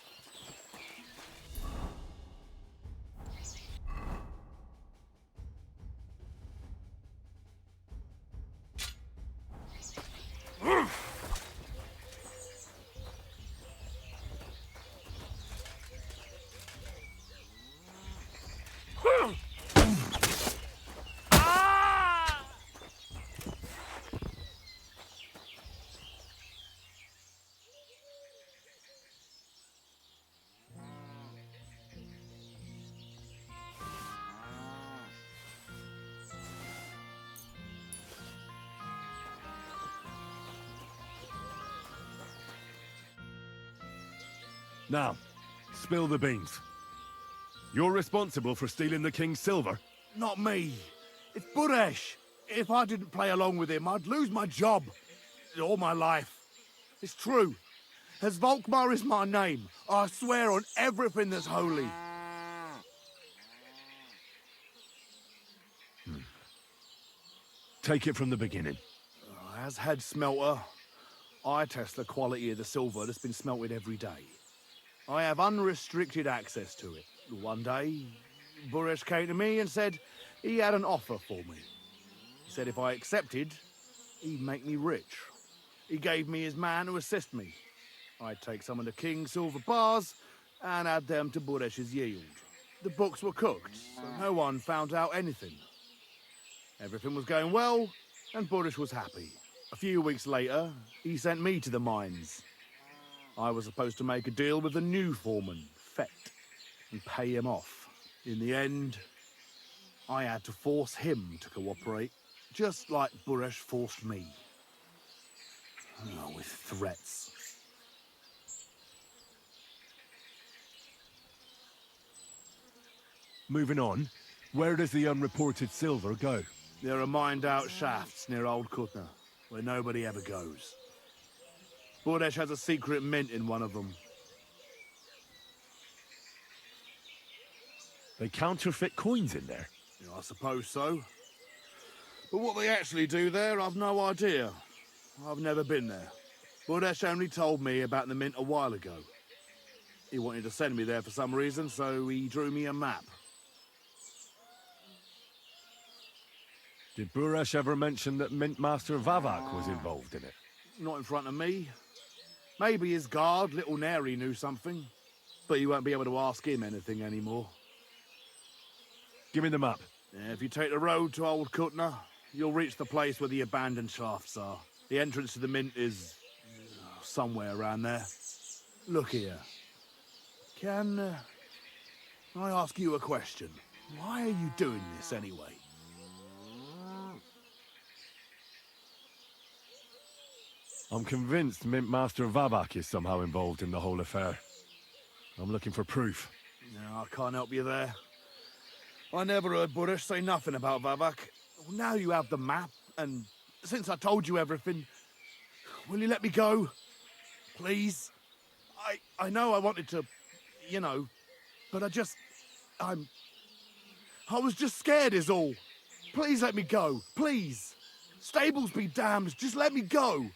Speaker 6: Now, spill the beans. You're responsible for stealing the king's silver?
Speaker 20: Not me. It's Buresh. If I didn't play along with him, I'd lose my job. All my life. It's true. As Volkmar is my name, I swear on everything that's holy.
Speaker 6: take it from the beginning.
Speaker 20: As head smelter, I test the quality of the silver that's been smelted every day. I have unrestricted access to it. One day, Buresh came to me and said he had an offer for me. He said if I accepted, he'd make me rich. He gave me his man to assist me. I'd take some of the king's silver bars and add them to Buresh's yield. The books were cooked, so no one found out anything. Everything was going well, and Buresh was happy. A few weeks later, he sent me to the mines. I was supposed to make a deal with the new foreman, Fett, and pay him off. In the end, I had to force him to cooperate, just like Buresh forced me. Oh, with threats.
Speaker 6: Moving on, where does the unreported silver go?
Speaker 20: There are mined-out shafts near Old Kutna, where nobody ever goes. Buresh has a secret mint in one of them.
Speaker 6: They counterfeit coins in there?
Speaker 20: Yeah, I suppose so. But what they actually do there, I've no idea. I've never been there. Buresh only told me about the mint a while ago. He wanted to send me there for some reason, so he drew me a map.
Speaker 6: Did Buresh ever mention that Mint Master Vavak was involved in it?
Speaker 20: Not in front of me. Maybe his guard, Little Neri, knew something. But you won't be able to ask him anything anymore.
Speaker 6: Give me the map.
Speaker 20: Yeah, if you take the road to Old Kutna, you'll reach the place where the abandoned shafts are. The entrance to the mint is somewhere around there. Look here. Can I ask you a question? Why are you doing this anyway?
Speaker 6: I'm convinced Mint Master Vavak is somehow involved in the whole affair. I'm looking for proof.
Speaker 20: No, I can't help you there. I never heard Buresh say nothing about Vavak. Well, now you have the map, and since I told you everything, will you let me go? Please? I know I wanted to, you know, but I was just scared is all. Please let me go, please. Stables be damned, just let me go.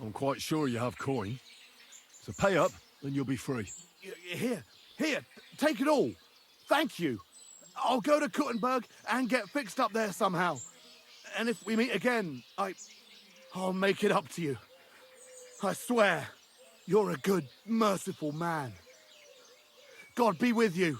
Speaker 6: I'm quite sure you have coin. So pay up, and you'll be free.
Speaker 20: Here, take it all. Thank you. I'll go to Kuttenberg and get fixed up there somehow. And if we meet again, I'll make it up to you. I swear, you're a good, merciful man. God be with you.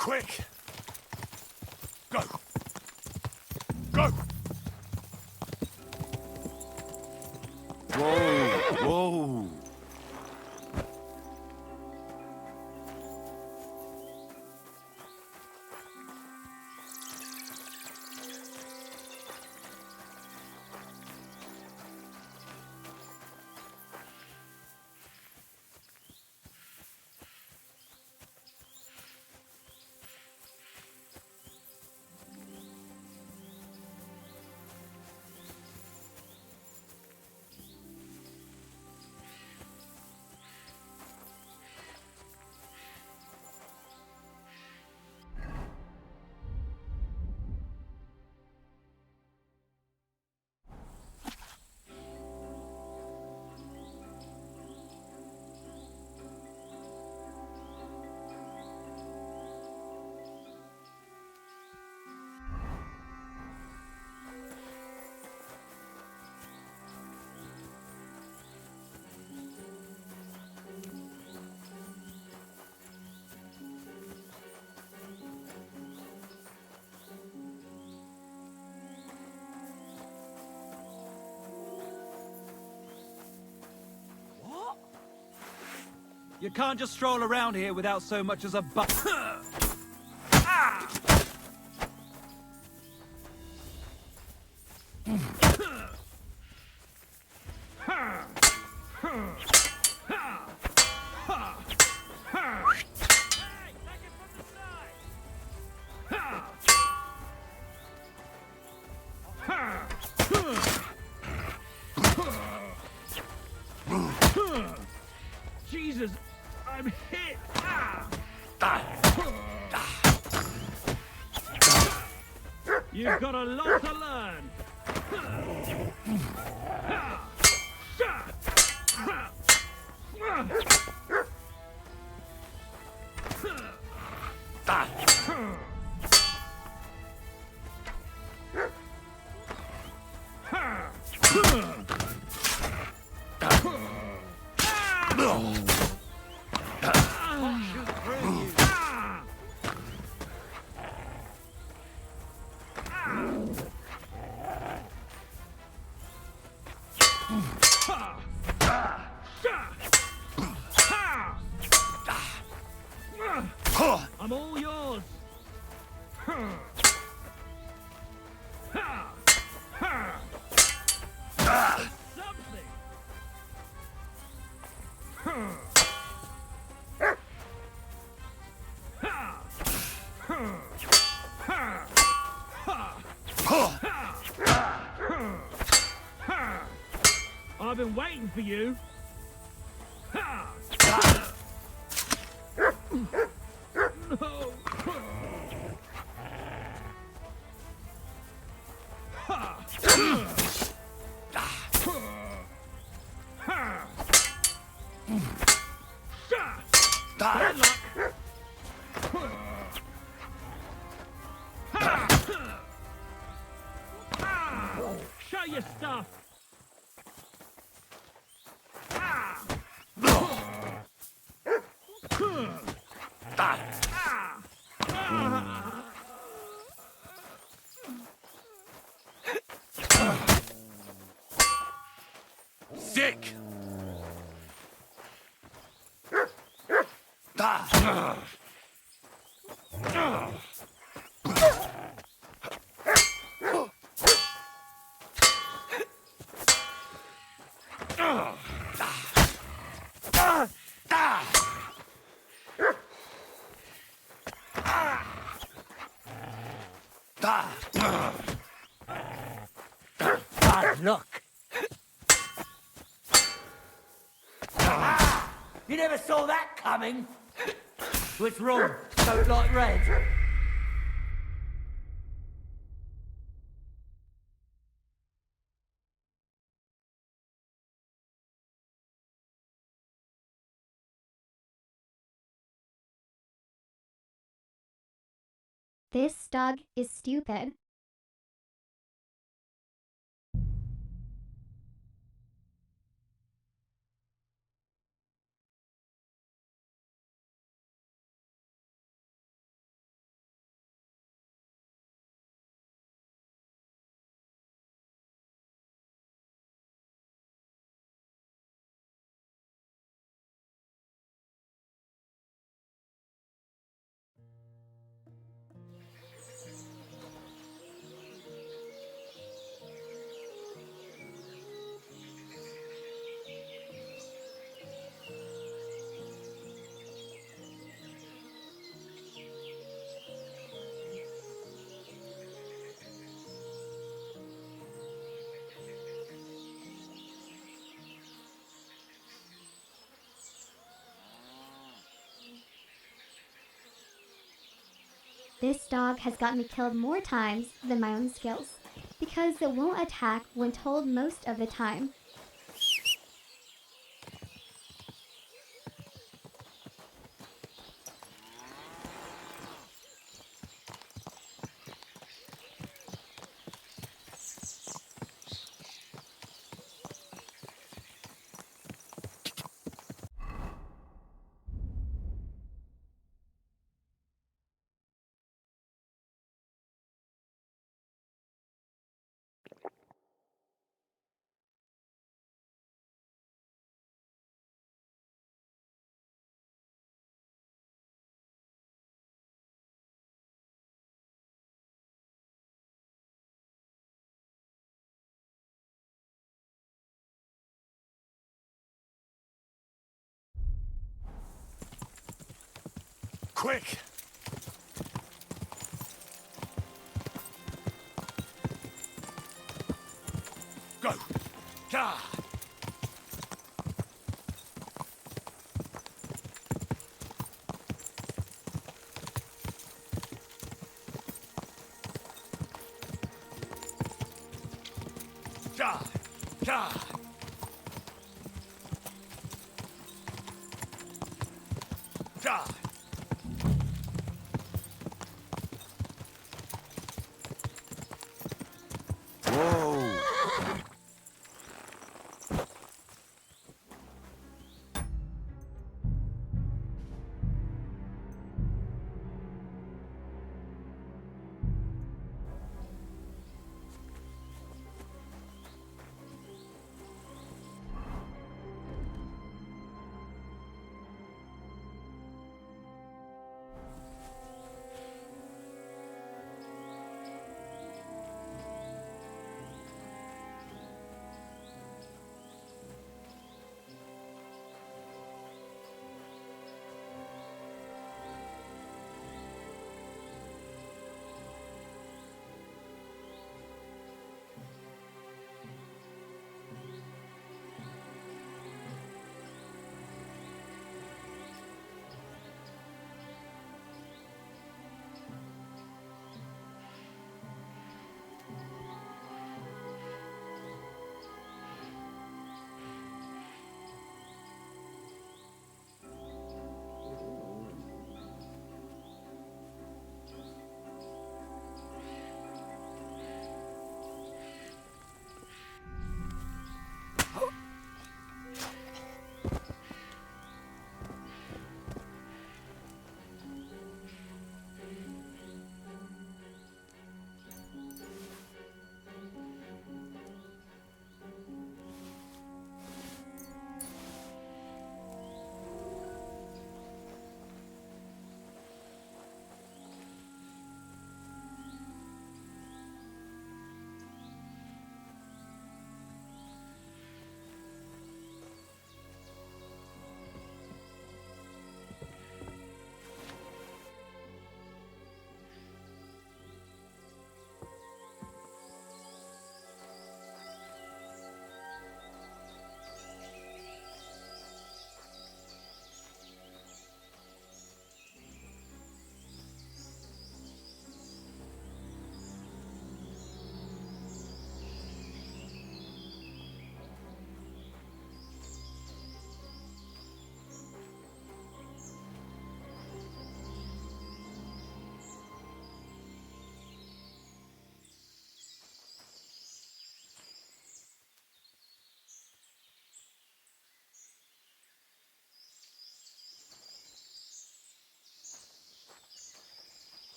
Speaker 6: Quick! Go! Go!
Speaker 16: Whoa! Whoa!
Speaker 21: You can't just stroll around here without so much as a Jesus, I'm hit! You've got a lot to learn! I'm all yours! Something! I've been waiting for you! No! Bad luck! Show your stuff!
Speaker 16: Sick!
Speaker 22: Bad luck. You never saw that coming. What's wrong? Don't like red?
Speaker 1: This dog is stupid. This dog has gotten me killed more times than my own skills, because it won't attack when told most of the time.
Speaker 6: Quick! Go! Ga! Ga! Ga! Ga!
Speaker 17: Whoa!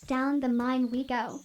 Speaker 1: Down the mine we go.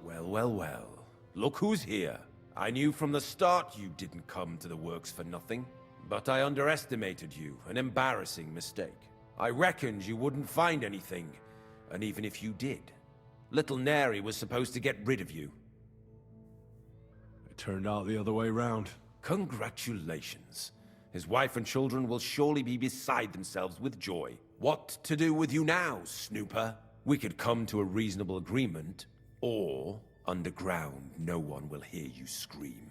Speaker 16: Well, well, well. Look who's here. I knew from the start you didn't come to the works for nothing. But I underestimated you, an embarrassing mistake. I reckoned you wouldn't find anything, and even if you did, little Neri was supposed to get rid of you.
Speaker 6: It turned out the other way round.
Speaker 16: Congratulations. His wife and children will surely be beside themselves with joy. What to do with you now, snooper? We could come to a reasonable agreement, or underground no one will hear you scream.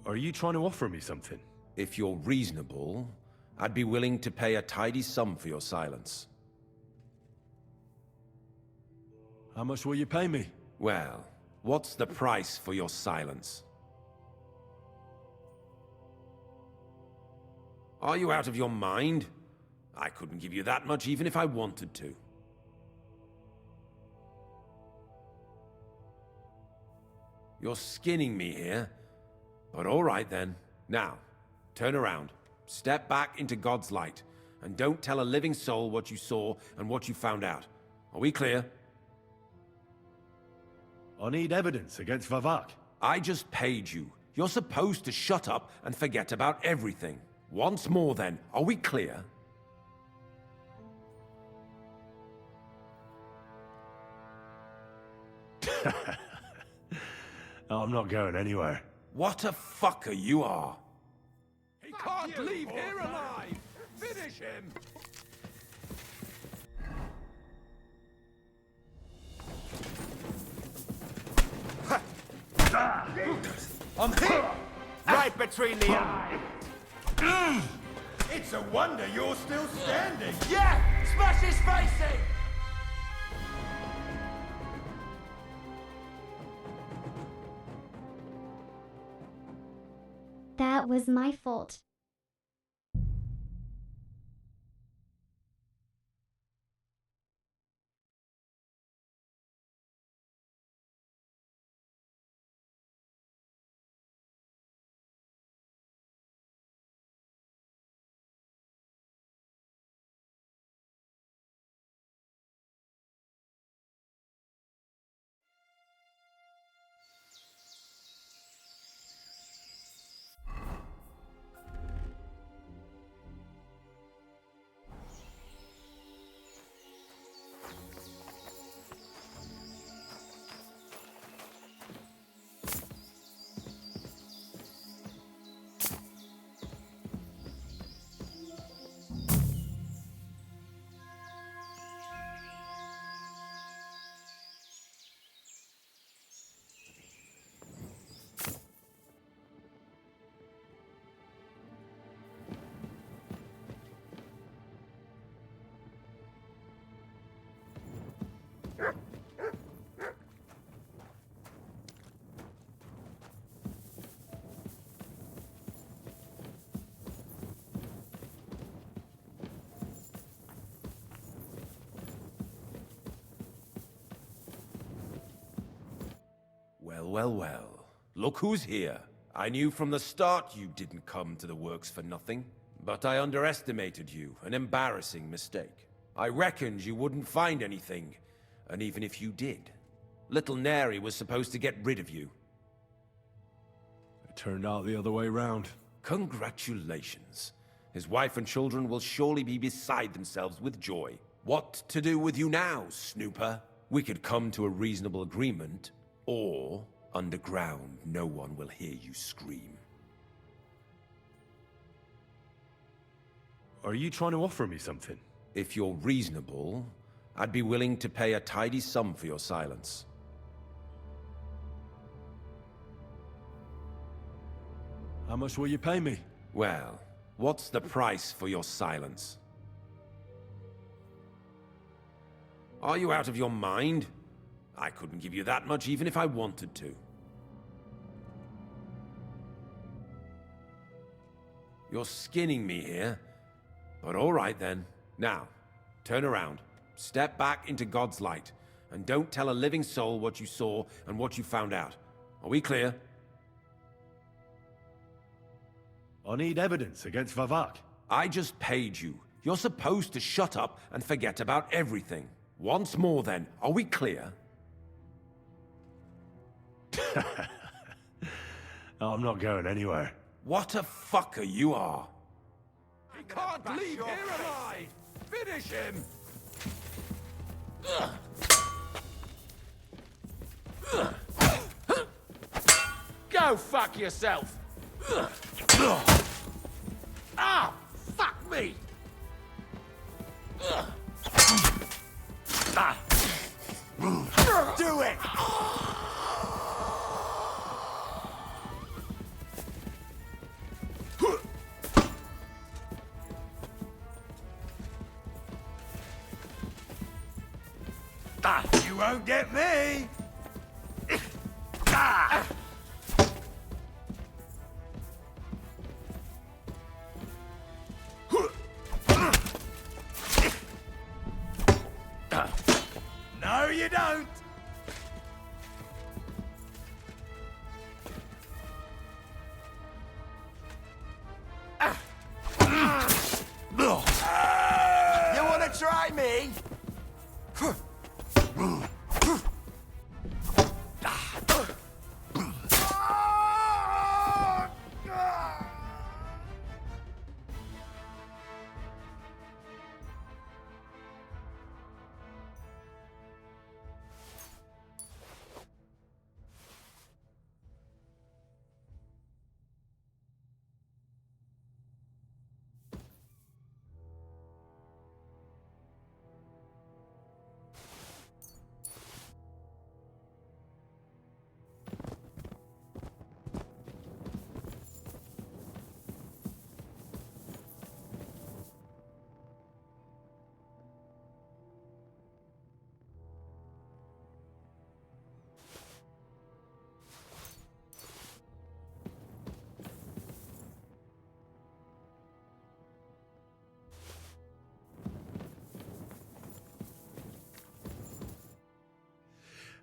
Speaker 6: Are you trying to offer me something?
Speaker 16: If you're reasonable, I'd be willing to pay a tidy sum for your silence.
Speaker 6: How much will you pay me?
Speaker 16: Well, what's the price for your silence? Are you out of your mind? I couldn't give you that much even if I wanted to. You're skinning me here, but all right then. Now, turn around, step back into God's light, and don't tell a living soul what you saw and what you found out. Are we clear?
Speaker 6: I need evidence against Vavak.
Speaker 16: I just paid you. You're supposed to shut up and forget about everything. Once more then, are we clear?
Speaker 6: I'm not going anywhere.
Speaker 16: What a fucker you are.
Speaker 7: He can't leave here alive! Finish him!
Speaker 19: I'm hit! Right between the eyes. It's a wonder you're still standing. Yeah! Smash his face in!
Speaker 1: That was my fault.
Speaker 16: Well, well, well. Look who's here. I knew from the start you didn't come to the works for nothing. But I underestimated you, an embarrassing mistake. I reckoned you wouldn't find anything, and even if you did, little Neri was supposed to get rid of you.
Speaker 6: It turned out the other way round.
Speaker 16: Congratulations. His wife and children will surely be beside themselves with joy. What to do with you now, snooper? We could come to a reasonable agreement, or underground no one will hear you scream.
Speaker 6: Are you trying to offer me something?
Speaker 16: If you're reasonable, I'd be willing to pay a tidy sum for your silence.
Speaker 6: How much will you pay me?
Speaker 16: Well, what's the price for your silence? Are you out of your mind? I couldn't give you that much even if I wanted to. You're skinning me here. But all right then. Now, turn around. Step back into God's light. And don't tell a living soul what you saw and what you found out. Are we clear?
Speaker 6: I need evidence against Vavak.
Speaker 16: I just paid you. You're supposed to shut up and forget about everything. Once more then, are we clear?
Speaker 6: I'm not going anywhere.
Speaker 16: What a fucker you are.
Speaker 7: He can't leave here alive! Finish him!
Speaker 11: Go fuck yourself! Ah! Fuck me!
Speaker 22: Do it! You won't get me! No, you don't! You wanna try me?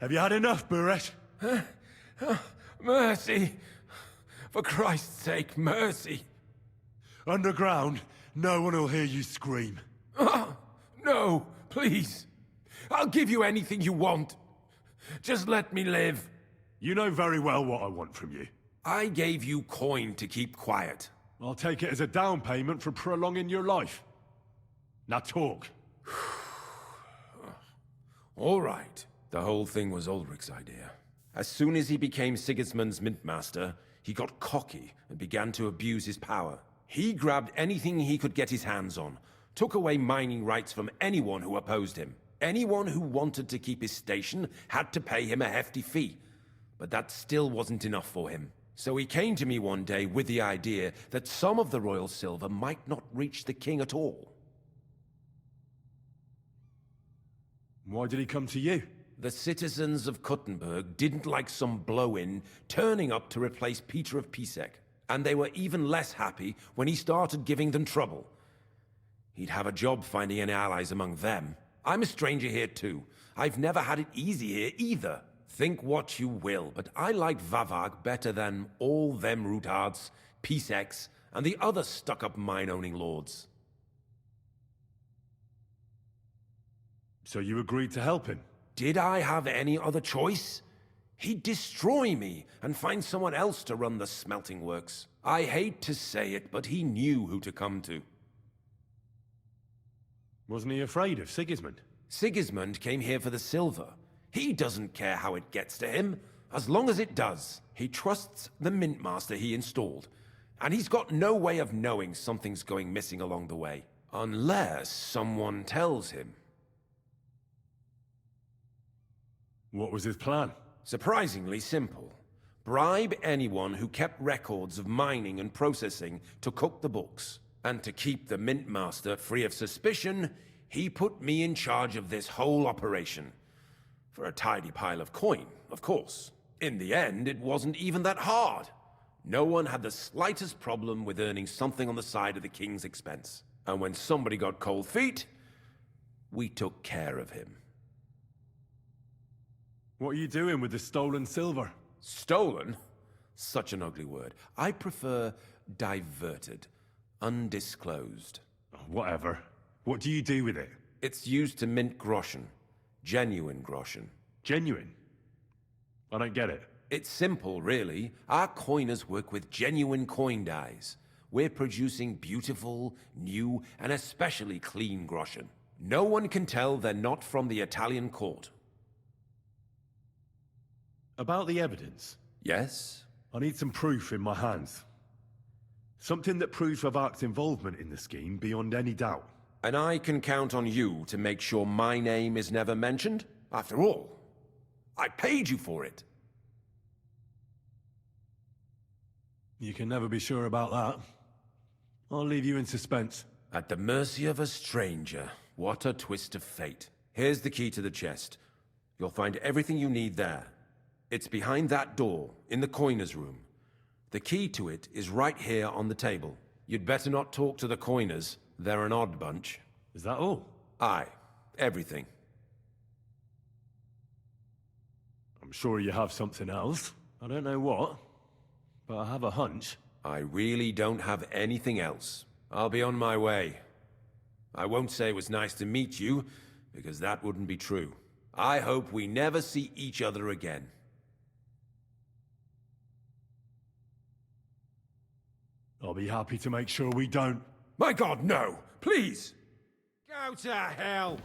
Speaker 6: Have you had enough, Buresh?
Speaker 16: Mercy! For Christ's sake, mercy!
Speaker 6: Underground, no one will hear you scream.
Speaker 16: No, please. I'll give you anything you want. Just let me live.
Speaker 6: You know very well what I want from you.
Speaker 16: I gave you coin to keep quiet.
Speaker 6: I'll take it as a down payment for prolonging your life. Now talk.
Speaker 16: All right. The whole thing was Ulrich's idea. As soon as he became Sigismund's mintmaster, he got cocky and began to abuse his power. He grabbed anything he could get his hands on, took away mining rights from anyone who opposed him. Anyone who wanted to keep his station had to pay him a hefty fee. But that still wasn't enough for him. So he came to me one day with the idea that some of the royal silver might not reach the king at all.
Speaker 6: Why did he come to you?
Speaker 16: The citizens of Kuttenberg didn't like some blow-in turning up to replace Peter of Pisek, and they were even less happy when he started giving them trouble. He'd have a job finding any allies among them. I'm a stranger here too. I've never had it easy here either. Think what you will, but I like Vavag better than all them Rutards, Peacex, and the other stuck-up mine-owning lords.
Speaker 6: So you agreed to help him?
Speaker 16: Did I have any other choice? He'd destroy me and find someone else to run the smelting works. I hate to say it, but he knew who to come to.
Speaker 6: Wasn't he afraid of Sigismund?
Speaker 16: Sigismund came here for the silver. He doesn't care how it gets to him, as long as it does. He trusts the mint master he installed, and he's got no way of knowing something's going missing along the way, unless someone tells him.
Speaker 6: What was his plan?
Speaker 16: Surprisingly simple. Bribe anyone who kept records of mining and processing to cook the books. And to keep the mint master free of suspicion, he put me in charge of this whole operation. For a tidy pile of coin, of course. In the end, it wasn't even that hard. No one had the slightest problem with earning something on the side of the king's expense. And when somebody got cold feet, we took care of him.
Speaker 6: What are you doing with the stolen silver?
Speaker 16: Stolen? Such an ugly word. I prefer diverted. Undisclosed.
Speaker 6: Whatever. What do you do with it?
Speaker 16: It's used to mint groschen. Genuine groschen.
Speaker 6: Genuine? I don't get it.
Speaker 16: It's simple, really. Our coiners work with genuine coin dyes. We're producing beautiful, new, and especially clean groschen. No one can tell they're not from the Italian court.
Speaker 6: About the evidence?
Speaker 16: Yes?
Speaker 6: I need some proof in my hands. Something that proves Vavak's involvement in the scheme beyond any doubt.
Speaker 16: And I can count on you to make sure my name is never mentioned? After all, I paid you for it.
Speaker 6: You can never be sure about that. I'll leave you in suspense.
Speaker 16: At the mercy of a stranger. What a twist of fate. Here's the key to the chest. You'll find everything you need there. It's behind that door, in the coiner's room. The key to it is right here on the table. You'd better not talk to the coiners. They're an odd bunch.
Speaker 6: Is that all?
Speaker 16: Aye. Everything.
Speaker 6: I'm sure you have something else. I don't know what, but I have a hunch.
Speaker 16: I really don't have anything else. I'll be on my way. I won't say it was nice to meet you, because that wouldn't be true. I hope we never see each other again.
Speaker 6: I'll be happy to make sure we don't.
Speaker 16: My God, no! Please!
Speaker 7: Go to hell!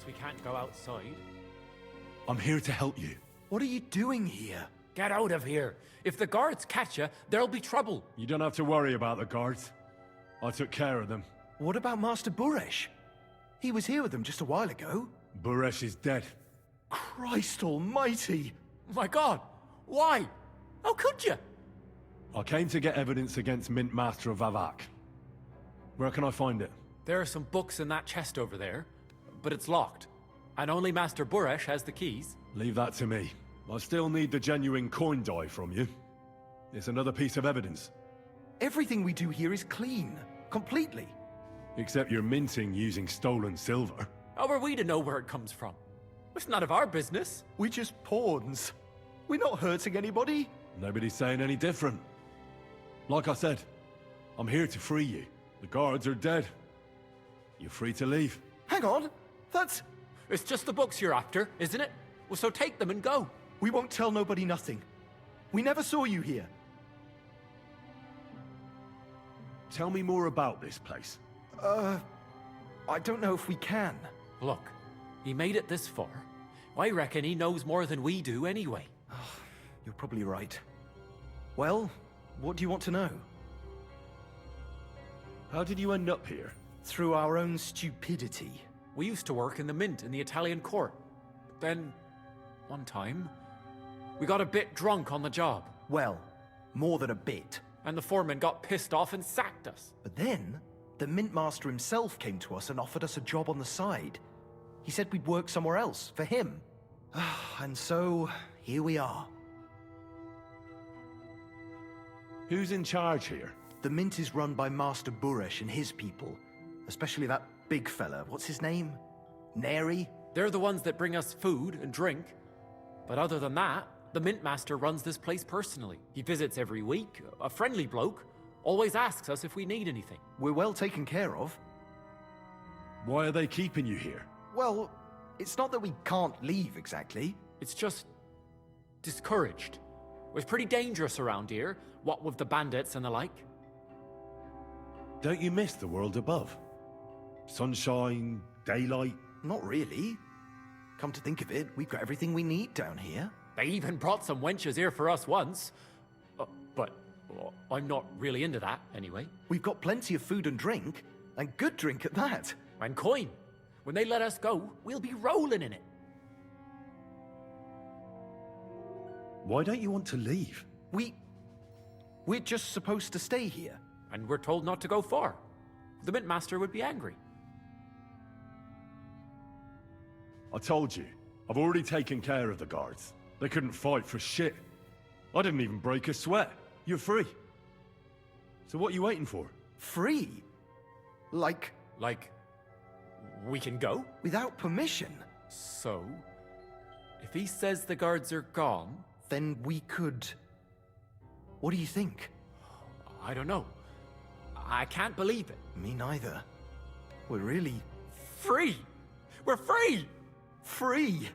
Speaker 11: We can't go outside.
Speaker 6: I'm here to help you.
Speaker 21: What are you doing here?
Speaker 11: Get out of here. If the guards catch you, there'll be trouble.
Speaker 6: You don't have to worry about the guards. I took care of them.
Speaker 21: What about Master Buresh? He was here with them just a while ago.
Speaker 6: Buresh is dead.
Speaker 21: Christ almighty!
Speaker 11: My God! Why? How could you?
Speaker 6: I came to get evidence against Mint Master of Vavak. Where can I find it?
Speaker 11: There are some books in that chest over there. but it's locked. And only Master Buresh has the keys.
Speaker 6: Leave that to me. I still need the genuine coin die from you. It's another piece of evidence.
Speaker 2: Everything we do here is clean. Completely.
Speaker 6: Except you're minting using stolen silver.
Speaker 11: How are we to know where it comes from? It's none of our business.
Speaker 2: We're just pawns. We're not hurting anybody.
Speaker 6: Nobody's saying any different. Like I said, I'm here to free you. The guards are dead. You're free to leave.
Speaker 2: Hang on. That's...
Speaker 11: It's just the books you're after, isn't it? Well, so take them and go.
Speaker 2: We won't tell nobody nothing. We never saw you here.
Speaker 6: Tell me more about this place.
Speaker 2: I don't know if we can.
Speaker 11: Look, he made it this far. I reckon he knows more than we do anyway.
Speaker 2: You're probably right. Well, what do you want to know?
Speaker 6: How did you end up here?
Speaker 2: Through our own stupidity.
Speaker 11: We used to work in the mint in the Italian court. Then, one time, we got a bit drunk on the job.
Speaker 2: Well, more than a bit.
Speaker 11: And the foreman got pissed off and sacked us.
Speaker 2: But then, the mint master himself came to us and offered us a job on the side. He said we'd work somewhere else, for him. And so, here we are.
Speaker 6: Who's in charge here?
Speaker 2: The mint is run by Master Buresh and his people. Especially that big fella. What's his name? Neri?
Speaker 11: They're the ones that bring us food and drink. But other than that, the mint master runs this place personally. He visits every week, a friendly bloke, always asks us if we need anything.
Speaker 2: We're well taken care of.
Speaker 6: Why are they keeping you here?
Speaker 2: Well, it's not that we can't leave exactly.
Speaker 11: It's just discouraged. It's pretty dangerous around here, what with the bandits and the like.
Speaker 6: Don't you miss the world above? Sunshine, daylight?
Speaker 2: Not really. Come to think of it, we've got everything we need down here.
Speaker 11: They even brought some wenches here for us once. But I'm not really into that, anyway.
Speaker 2: We've got plenty of food and drink, and good drink at that.
Speaker 11: And coin. When they let us go, we'll be rolling in it.
Speaker 6: Why don't you want to leave?
Speaker 2: We're just supposed to stay here.
Speaker 11: And we're told not to go far. The mint master would be angry.
Speaker 6: I told you, I've already taken care of the guards. They couldn't fight for shit. I didn't even break a sweat. You're free. So what are you waiting for?
Speaker 2: Free? Like,
Speaker 11: we can go?
Speaker 2: Without permission?
Speaker 11: So, if he says the guards are gone...
Speaker 2: Then we could... What do you think?
Speaker 11: I don't know. I can't believe it.
Speaker 2: Me neither. We're really...
Speaker 11: Free! We're free!
Speaker 2: Free!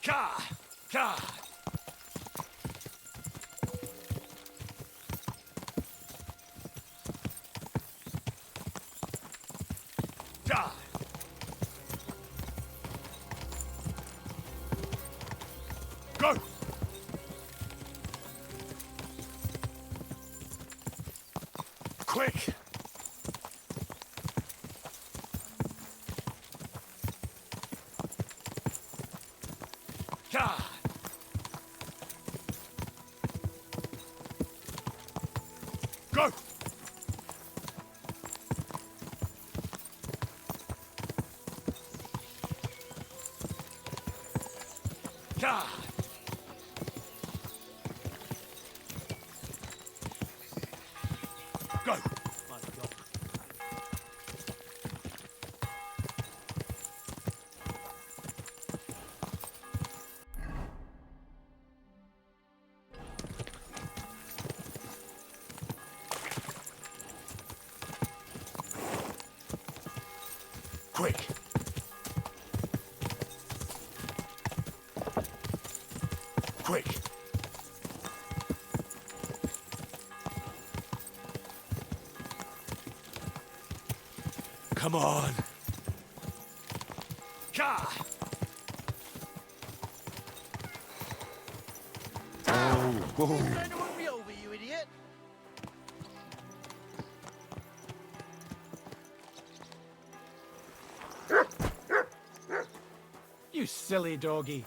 Speaker 6: Ka! Ka! Ka! Go! Quick! Ka! Go! Ka! Go!
Speaker 19: My God.
Speaker 6: Quick! Quick! Come on! Ka!
Speaker 17: Oh.
Speaker 19: Trying to work me over, you idiot!
Speaker 11: You silly doggy.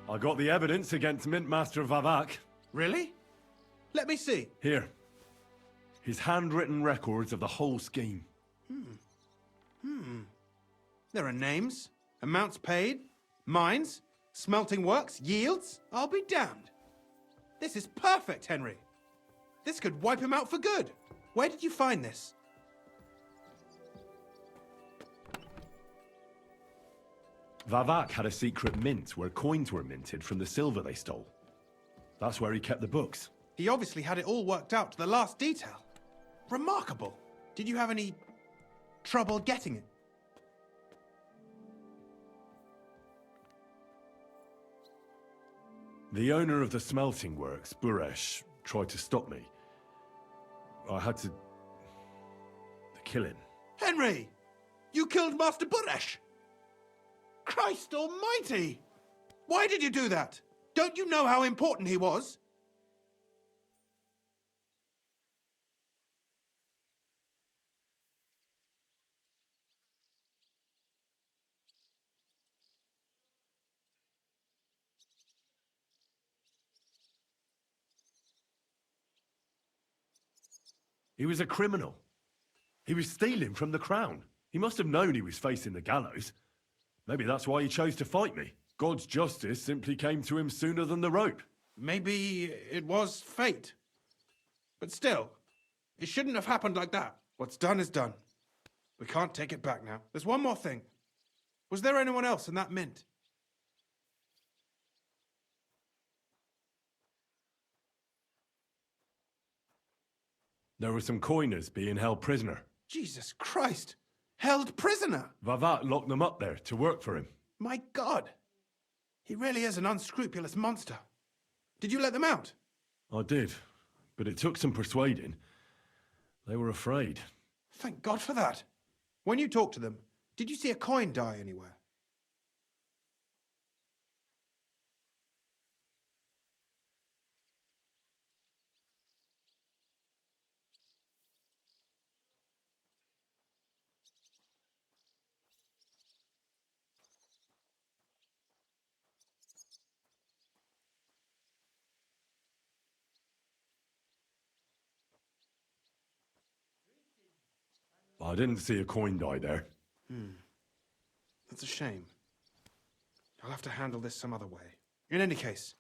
Speaker 6: I got the evidence against Mintmaster Vavak.
Speaker 19: Really? Let me see.
Speaker 6: Here. His handwritten records of the whole scheme.
Speaker 19: There are names, amounts paid, mines, smelting works, yields. I'll be damned. This is perfect, Henry. This could wipe him out for good. Where did you find this?
Speaker 6: Vavak had a secret mint where coins were minted from the silver they stole. That's where he kept the books.
Speaker 19: He obviously had it all worked out to the last detail. Remarkable. Did you have any trouble getting it?
Speaker 6: The owner of the smelting works, Buresh, tried to stop me. I had to kill him.
Speaker 19: Henry! You killed Master Buresh! Christ almighty! Why did you do that? Don't you know how important he was?
Speaker 6: He was a criminal. He was stealing from the crown. He must have known he was facing the gallows. Maybe that's why he chose to fight me. God's justice simply came to him sooner than the rope.
Speaker 19: Maybe it was fate. But still, it shouldn't have happened like that. What's done is done. We can't take it back now. There's one more thing. Was there anyone else in that mint?
Speaker 6: There were some coiners being held prisoner.
Speaker 19: Jesus Christ! Held prisoner!
Speaker 6: Vavat locked them up there to work for him.
Speaker 19: My God! He really is an unscrupulous monster. Did you let them out?
Speaker 6: I did, but it took some persuading. They were afraid.
Speaker 19: Thank God for that. When you talked to them, did you see a coin die anywhere?
Speaker 6: I didn't see a coin die there.
Speaker 19: That's a shame. I'll have to handle this some other way. In any case,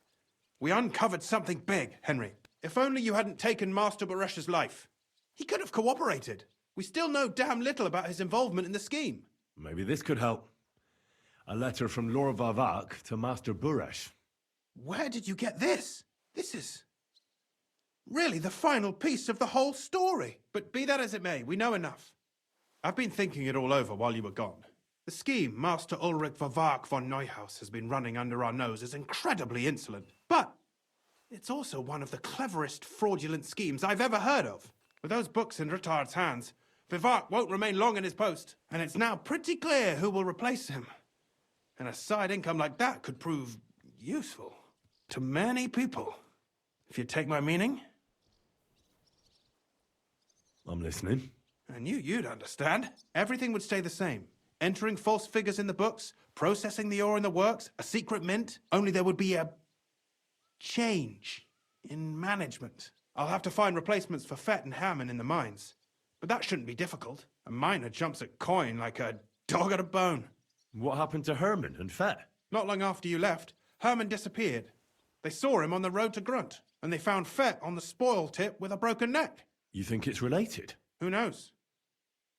Speaker 19: we uncovered something big, Henry. If only you hadn't taken Master Baresh's life. He could have cooperated. We still know damn little about his involvement in the scheme.
Speaker 6: Maybe this could help. A letter from Lord Vavak to Master Buresh.
Speaker 19: Where did you get this? This is really the final piece of the whole story. But be that as it may, we know enough. I've been thinking it all over while you were gone. The scheme Master Ulrich Vavak von Neuhaus has been running under our nose is incredibly insolent. But it's also one of the cleverest fraudulent schemes I've ever heard of. With those books in Rittard's hands, Vivart won't remain long in his post, and it's now pretty clear who will replace him. And a side income like that could prove useful to many people, if you take my meaning.
Speaker 6: I'm listening.
Speaker 19: I knew you'd understand. Everything would stay the same. Entering false figures in the books, processing the ore in the works, a secret mint, only there would be a change in management. I'll have to find replacements for Fett and Hammond in the mines. But that shouldn't be difficult. A miner jumps at coin like a dog at a bone.
Speaker 6: What happened to Herman and Fett?
Speaker 19: Not long after you left, Herman disappeared. They saw him on the road to Grunt, and they found Fett on the spoil tip with a broken neck.
Speaker 6: You think it's related?
Speaker 19: Who knows?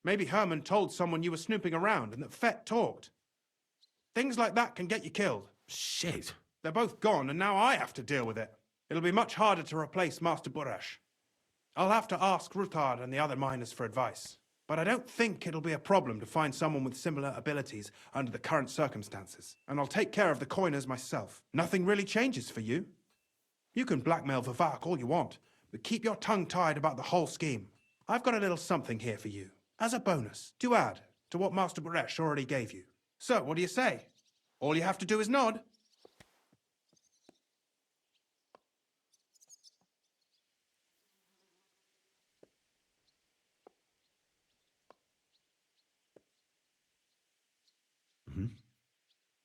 Speaker 19: Maybe Herman told someone you were snooping around and that Fett talked. Things like that can get you killed.
Speaker 6: Shit.
Speaker 19: They're both gone, and now I have to deal with it. It'll be much harder to replace Master Buresh. I'll have to ask Ruthard and the other miners for advice. But I don't think it'll be a problem to find someone with similar abilities under the current circumstances. And I'll take care of the coiners myself. Nothing really changes for you. You can blackmail Vivak all you want, but keep your tongue tied about the whole scheme. I've got a little something here for you, as a bonus, to add to what Master Buresh already gave you. So, what do you say? All you have to do is nod.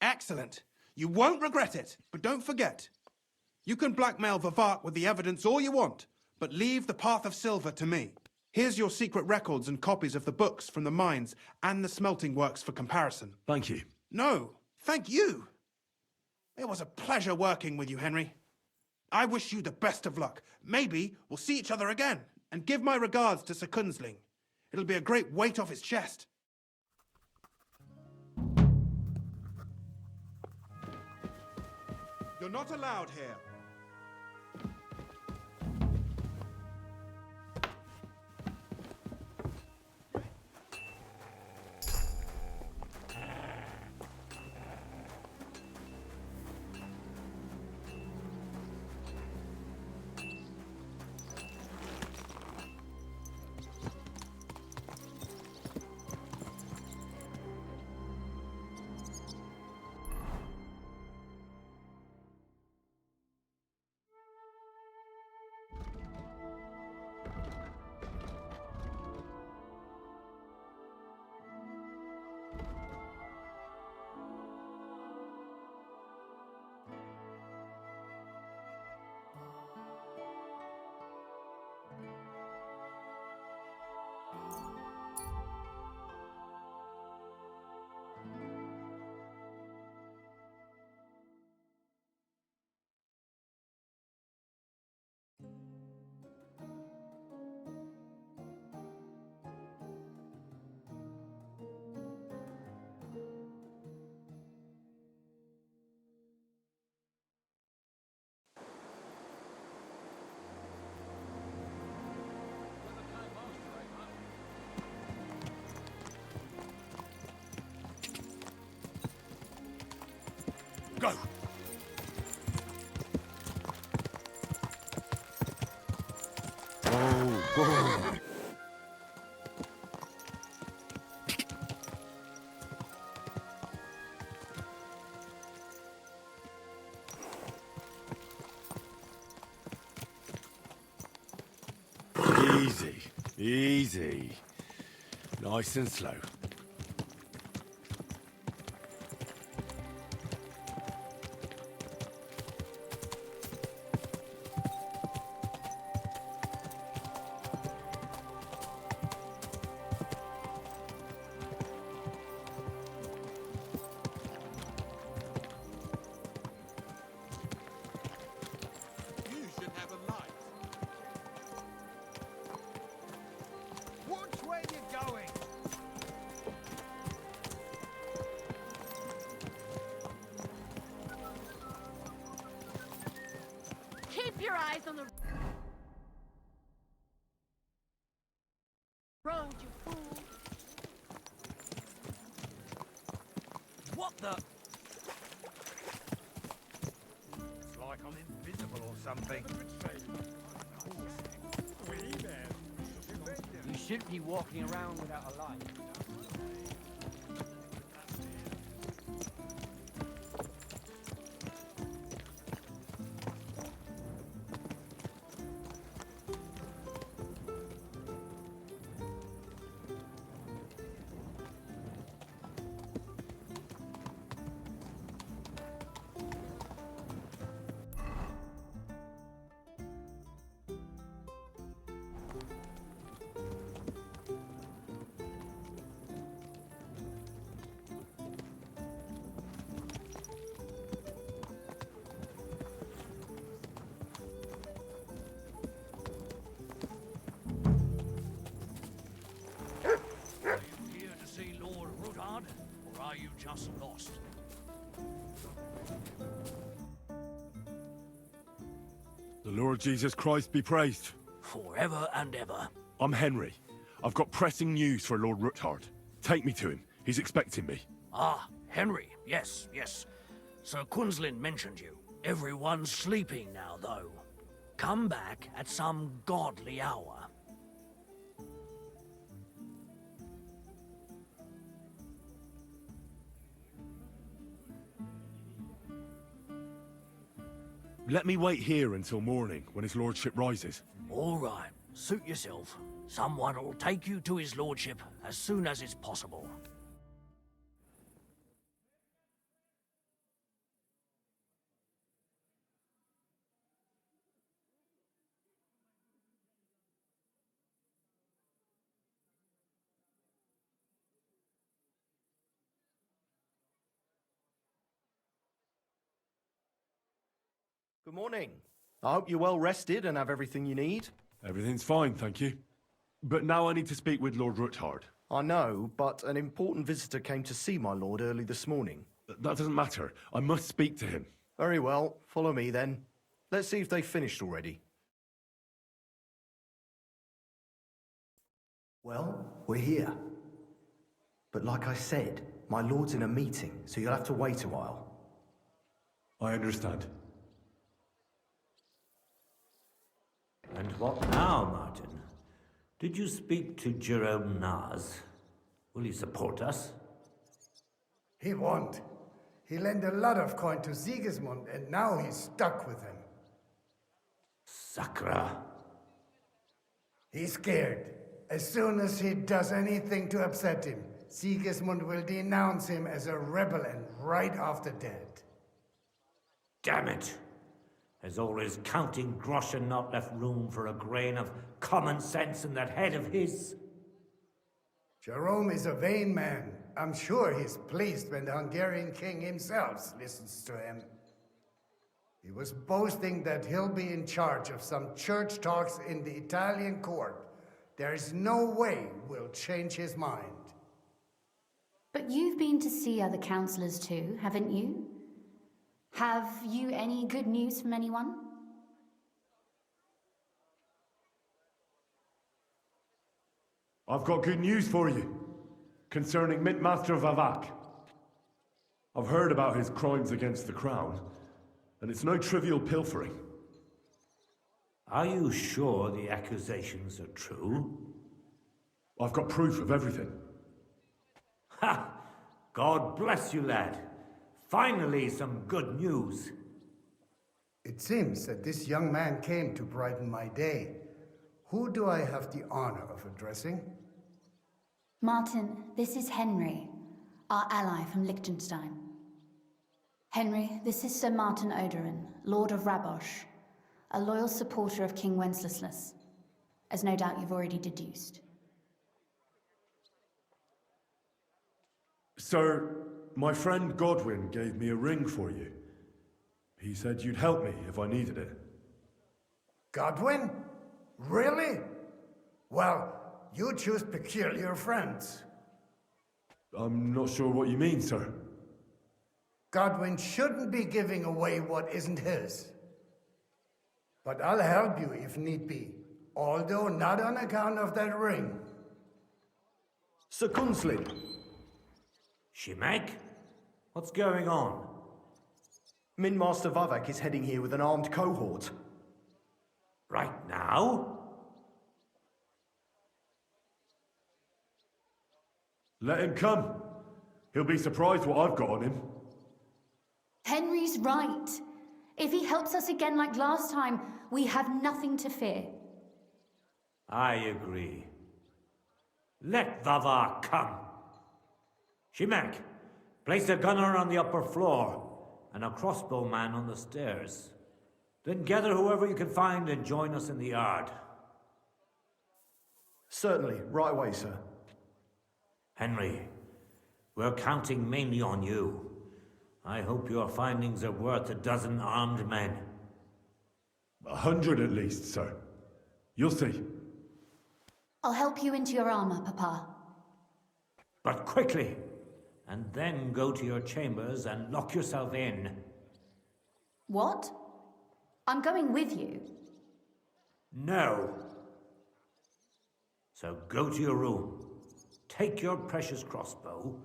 Speaker 19: Excellent. You won't regret it, but don't forget. You can blackmail Vivart with the evidence all you want, but leave the Path of Silver to me. Here's your secret records and copies of the books from the mines and the smelting works for comparison.
Speaker 6: Thank you.
Speaker 19: No, thank you. It was a pleasure working with you, Henry. I wish you the best of luck. Maybe we'll see each other again. And give my regards to Sir Kunzling. It'll be a great weight off his chest. You're not allowed here.
Speaker 6: Go! Whoa. Easy, easy. Nice and slow.
Speaker 7: You should have a light.
Speaker 9: Keep your eyes on the road, you fool.
Speaker 21: What the?
Speaker 20: It's like I'm invisible or something.
Speaker 22: You shouldn't be walking around without a light.
Speaker 21: Just lost.
Speaker 6: The Lord Jesus Christ be praised.
Speaker 21: Forever and ever.
Speaker 6: I'm Henry. I've got pressing news for Lord Ruthard. Take me to him. He's expecting me.
Speaker 21: Ah, Henry. Yes, yes. Sir Quinslin mentioned you. Everyone's sleeping now, though. Come back at some godly hour.
Speaker 6: Let me wait here until morning, when his lordship rises.
Speaker 21: All right. Suit yourself. Someone will take you to his lordship as soon as it's possible.
Speaker 2: Good morning. I hope you're well rested and have everything you need.
Speaker 6: Everything's fine, thank you. But now I need to speak with Lord Ruthard.
Speaker 2: I know, but an important visitor came to see my lord early this morning.
Speaker 6: That doesn't matter. I must speak to him.
Speaker 2: Very well. Follow me then. Let's see if they've finished already. Well, we're here. But like I said, my lord's in a meeting, so you'll have to wait a while.
Speaker 6: I understand.
Speaker 12: And what now, Martin? Did you speak to Jerome Naz? Will he support us?
Speaker 3: He won't. He lent a lot of coin to Sigismund, and now he's stuck with him.
Speaker 12: Sakra.
Speaker 3: He's scared. As soon as he does anything to upset him, Sigismund will denounce him as a rebel and right after dead.
Speaker 12: Damn it! Has all his counting groschen not left room for a grain of common sense in that head of his?
Speaker 3: Jerome is a vain man. I'm sure he's pleased when the Hungarian king himself listens to him. He was boasting that he'll be in charge of some church talks in the Italian court. There is no way we'll change his mind.
Speaker 8: But you've been to see other councillors too, haven't you? Have you any good news from anyone?
Speaker 6: I've got good news for you. Concerning Mintmaster Vavak. I've heard about his crimes against the crown, and it's no trivial pilfering.
Speaker 12: Are you sure the accusations are true?
Speaker 6: I've got proof of everything.
Speaker 12: Ha! God bless you, lad. Finally, some good news.
Speaker 3: It seems that this young man came to brighten my day. Who do I have the honor of addressing?
Speaker 8: Martin, this is Henry, our ally from Liechtenstein. Henry, this is Sir Martin Oderin, Lord of Rabosh, a loyal supporter of King Wenceslas, as no doubt you've already deduced.
Speaker 6: Sir, my friend Godwin gave me a ring for you. He said you'd help me if I needed it.
Speaker 3: Godwin? Really? Well, you choose peculiar friends.
Speaker 6: I'm not sure what you mean, sir.
Speaker 3: Godwin shouldn't be giving away what isn't his. But I'll help you if need be, although not on account of that ring.
Speaker 2: Sir Kunslin.
Speaker 12: Shimek? What's going on?
Speaker 2: Mint Master Vavak is heading here with an armed cohort.
Speaker 12: Right now?
Speaker 6: Let him come. He'll be surprised what I've got on him.
Speaker 8: Henry's right. If he helps us again like last time, we have nothing to fear.
Speaker 12: I agree. Let Vavar come. Shimek, place a gunner on the upper floor and a crossbowman on the stairs. Then gather whoever you can find and join us in the yard.
Speaker 2: Certainly, right away, sir.
Speaker 12: Henry, we're counting mainly on you. I hope your findings are worth 12 armed men.
Speaker 6: 100 at least, sir. You'll see.
Speaker 8: I'll help you into your armor, Papa.
Speaker 12: But quickly, and then go to your chambers and lock yourself in.
Speaker 8: What? I'm going with you.
Speaker 12: No. So go to your room, take your precious crossbow,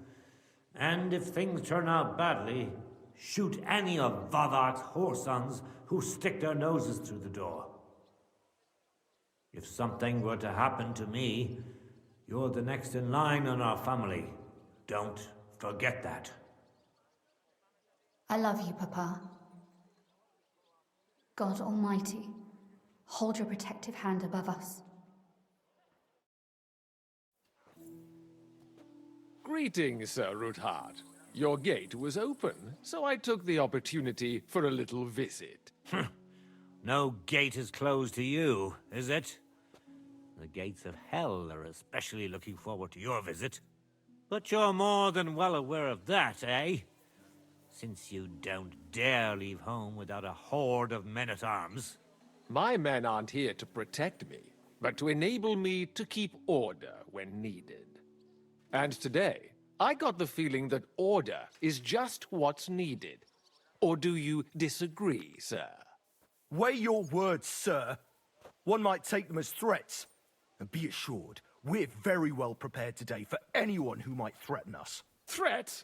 Speaker 12: and if things turn out badly, shoot any of Vavark's whoresons who stick their noses through the door. If something were to happen to me, you're the next in line in our family. Don't forget that.
Speaker 8: I love you, Papa. God Almighty, hold your protective hand above us.
Speaker 13: Greetings, Sir Ruthard. Your gate was open, so I took the opportunity for a little visit.
Speaker 12: No gate is closed to you, is it? The gates of hell are especially looking forward to your visit. But you're more than well aware of that, eh? Since you don't dare leave home without a horde of men-at-arms.
Speaker 13: My men aren't here to protect me, but to enable me to keep order when needed. And today, I got the feeling that order is just what's needed. Or do you disagree, sir?
Speaker 2: Weigh your words, sir. One might take them as threats. And be assured, we're very well prepared today for anyone who might threaten us.
Speaker 13: Threat?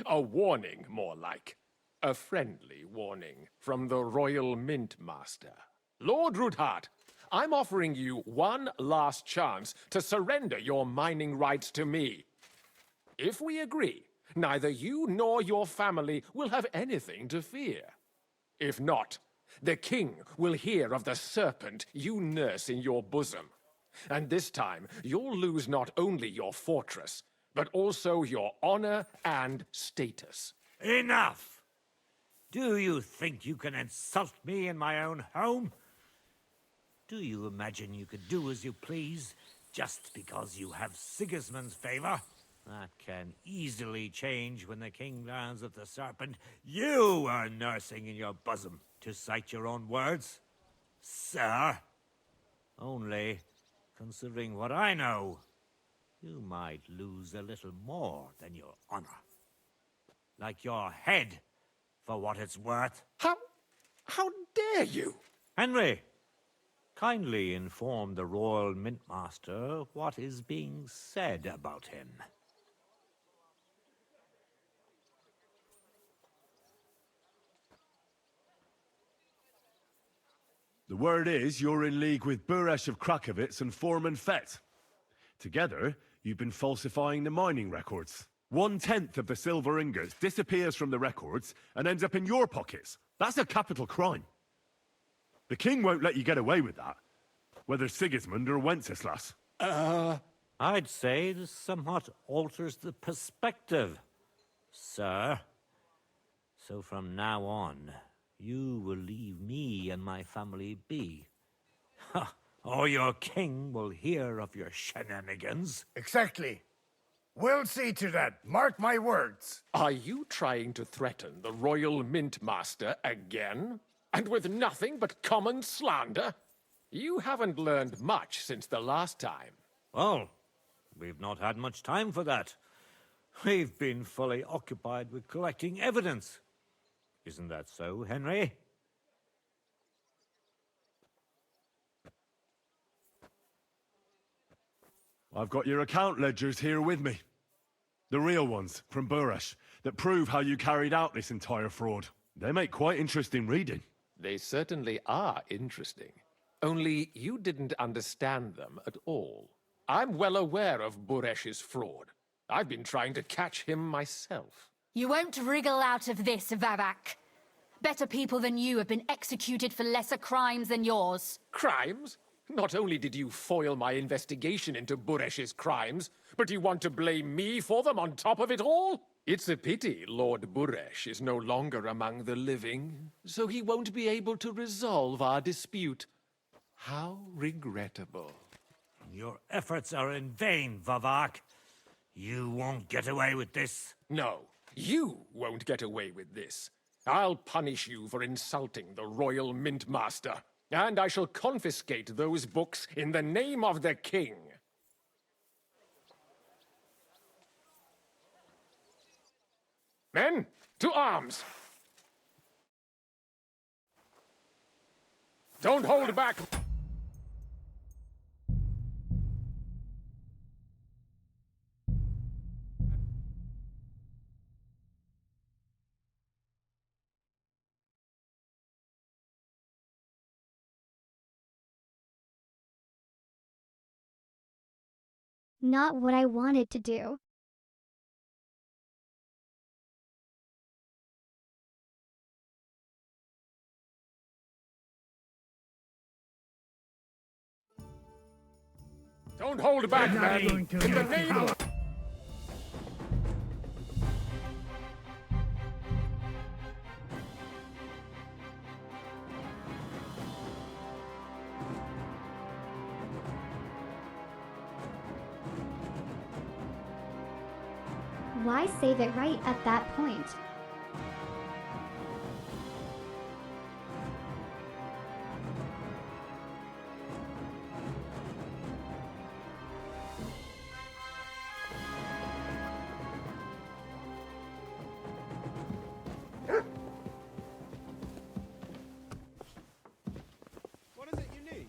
Speaker 13: A warning, more like. A friendly warning from the Royal Mint Master. Lord Ruthard, I'm offering you one last chance to surrender your mining rights to me. If we agree, neither you nor your family will have anything to fear. If not, the king will hear of the serpent you nurse in your bosom. And this time, you'll lose not only your fortress, but also your honor and status.
Speaker 12: Enough! Do you think you can insult me in my own home? Do you imagine you could do as you please, just because you have Sigismund's favor? That can easily change when the king learns of the serpent you are nursing in your bosom, to cite your own words, sir. Only, considering what I know, you might lose a little more than your honor. Like your head, for what it's worth.
Speaker 13: How dare you?
Speaker 12: Henry, kindly inform the Royal Mint Master what is being said about him.
Speaker 6: The word is you're in league with Buresh of Krakowitz and Foreman Fett. Together, you've been falsifying the mining records. 1/10 of the silver ingots disappears from the records and ends up in your pockets. That's a capital crime. The king won't let you get away with that, whether Sigismund or Wenceslas.
Speaker 12: I'd say this somewhat alters the perspective, sir. So from now on, you will leave me and my family be. Or your king will hear of your shenanigans.
Speaker 3: Exactly. We'll see to that. Mark my words.
Speaker 13: Are you trying to threaten the Royal Mint Master again? And with nothing but common slander? You haven't learned much since the last time.
Speaker 12: Well, we've not had much time for that. We've been fully occupied with collecting evidence. Isn't that so, Henry?
Speaker 6: I've got your account ledgers here with me. The real ones, from Boresh, that prove how you carried out this entire fraud. They make quite interesting reading.
Speaker 13: They certainly are interesting. Only you didn't understand them at all. I'm well aware of Buresh's fraud. I've been trying to catch him myself.
Speaker 8: You won't wriggle out of this, Vavak. Better people than you have been executed for lesser crimes than yours.
Speaker 13: Crimes? Not only did you foil my investigation into Buresh's crimes, but you want to blame me for them on top of it all? It's a pity Lord Buresh is no longer among the living, so he won't be able to resolve our dispute. How regrettable.
Speaker 22: Your efforts are in vain, Vavak. You won't get away with this.
Speaker 13: No, you won't get away with this. I'll punish you for insulting the Royal Mint Master, and I shall confiscate those books in the name of the king. Men, to arms! Don't hold back!
Speaker 1: Not what I wanted to do.
Speaker 13: Don't hold back, man! In the name of...
Speaker 1: Why save it right at that point?
Speaker 19: What is it you need?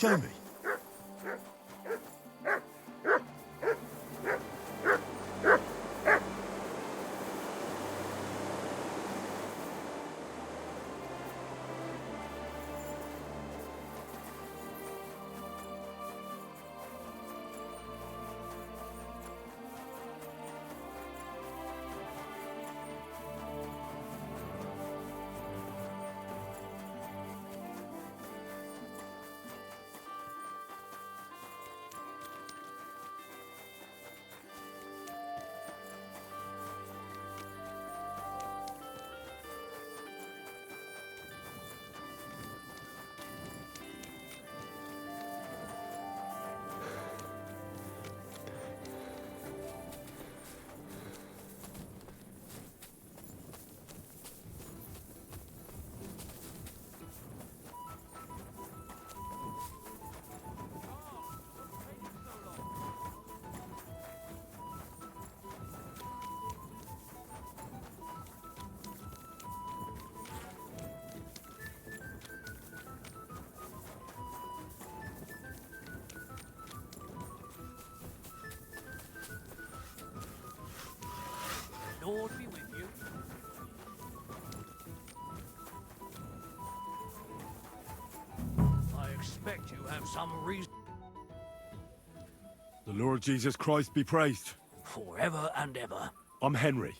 Speaker 18: Show me.
Speaker 21: Lord be with you. I expect you have some reason.
Speaker 6: The Lord Jesus Christ be praised.
Speaker 21: Forever and ever.
Speaker 6: I'm Henry.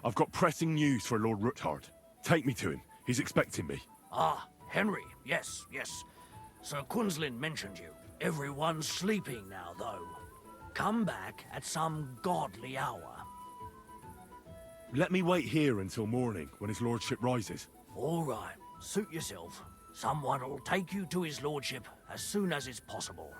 Speaker 6: I've got pressing news for Lord Ruthard. Take me to him. He's expecting me.
Speaker 21: Ah, Henry. Yes, yes. Sir Quinslin mentioned you. Everyone's sleeping now, though. Come back at some godly hour.
Speaker 6: Let me wait here until morning, when his lordship rises.
Speaker 21: All right. Suit yourself. Someone will take you to his lordship as soon as it's possible.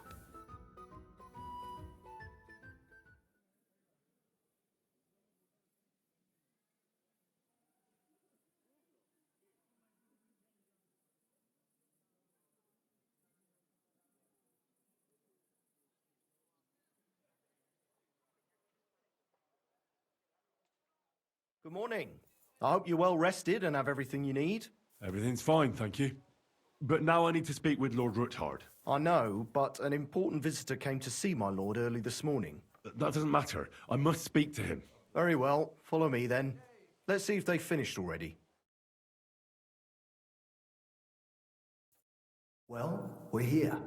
Speaker 2: Good morning. I hope you're well rested and have everything you need.
Speaker 6: Everything's fine, thank you. But now I need to speak with Lord Ruthard.
Speaker 2: I know, but an important visitor came to see my lord early this morning.
Speaker 6: That doesn't matter. I must speak to him.
Speaker 2: Very well. Follow me then. Let's see if they finished already. Well, we're here.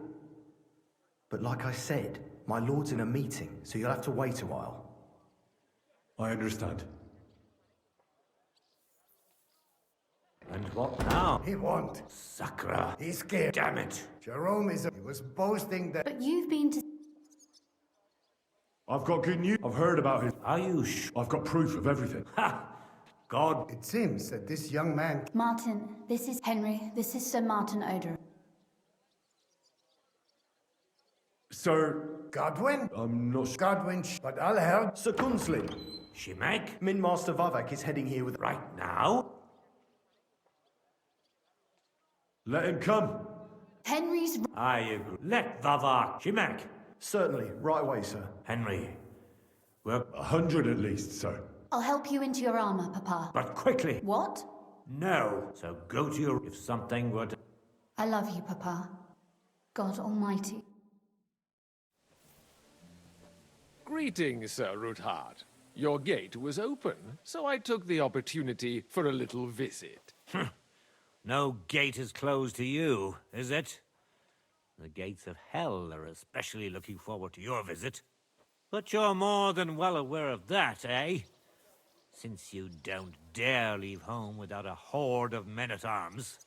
Speaker 2: But like I said, my lord's in a meeting, so you'll have to wait a while.
Speaker 6: I understand.
Speaker 12: And what now?
Speaker 3: He won't.
Speaker 12: Sacra.
Speaker 3: He's scared.
Speaker 12: Damn it.
Speaker 3: Jerome he was boasting that...
Speaker 8: But you've been to...
Speaker 6: I've got good news. I've heard about his...
Speaker 12: Are you
Speaker 6: I've got proof of everything.
Speaker 12: Ha! God.
Speaker 3: It seems that this young man...
Speaker 8: Martin, this is Henry. This is Sir Martin Oderin.
Speaker 6: Sir...
Speaker 3: Godwin?
Speaker 6: I'm not...
Speaker 3: Godwin, but I'll help.
Speaker 2: Sir Kunslin.
Speaker 12: Shimek?
Speaker 2: Mint Master Vavak is heading here with...
Speaker 12: Right now?
Speaker 6: Let him come.
Speaker 8: Henry's...
Speaker 12: I agree. Let Vavak. Shimek.
Speaker 2: Certainly. Right away, sir.
Speaker 12: Henry. We're...
Speaker 6: 100 at least, sir.
Speaker 8: I'll help you into your armor, Papa.
Speaker 12: But quickly.
Speaker 8: What?
Speaker 12: No. So go to your... If something were to...
Speaker 8: I love you, Papa. God Almighty.
Speaker 13: Greetings, Sir Ruthard. Your gate was open, so I took the opportunity for a little visit.
Speaker 22: No gate is closed to you, is it? The gates of hell are especially looking forward to your visit. But you're more than well aware of that, eh? Since you don't dare leave home without a horde of men-at-arms.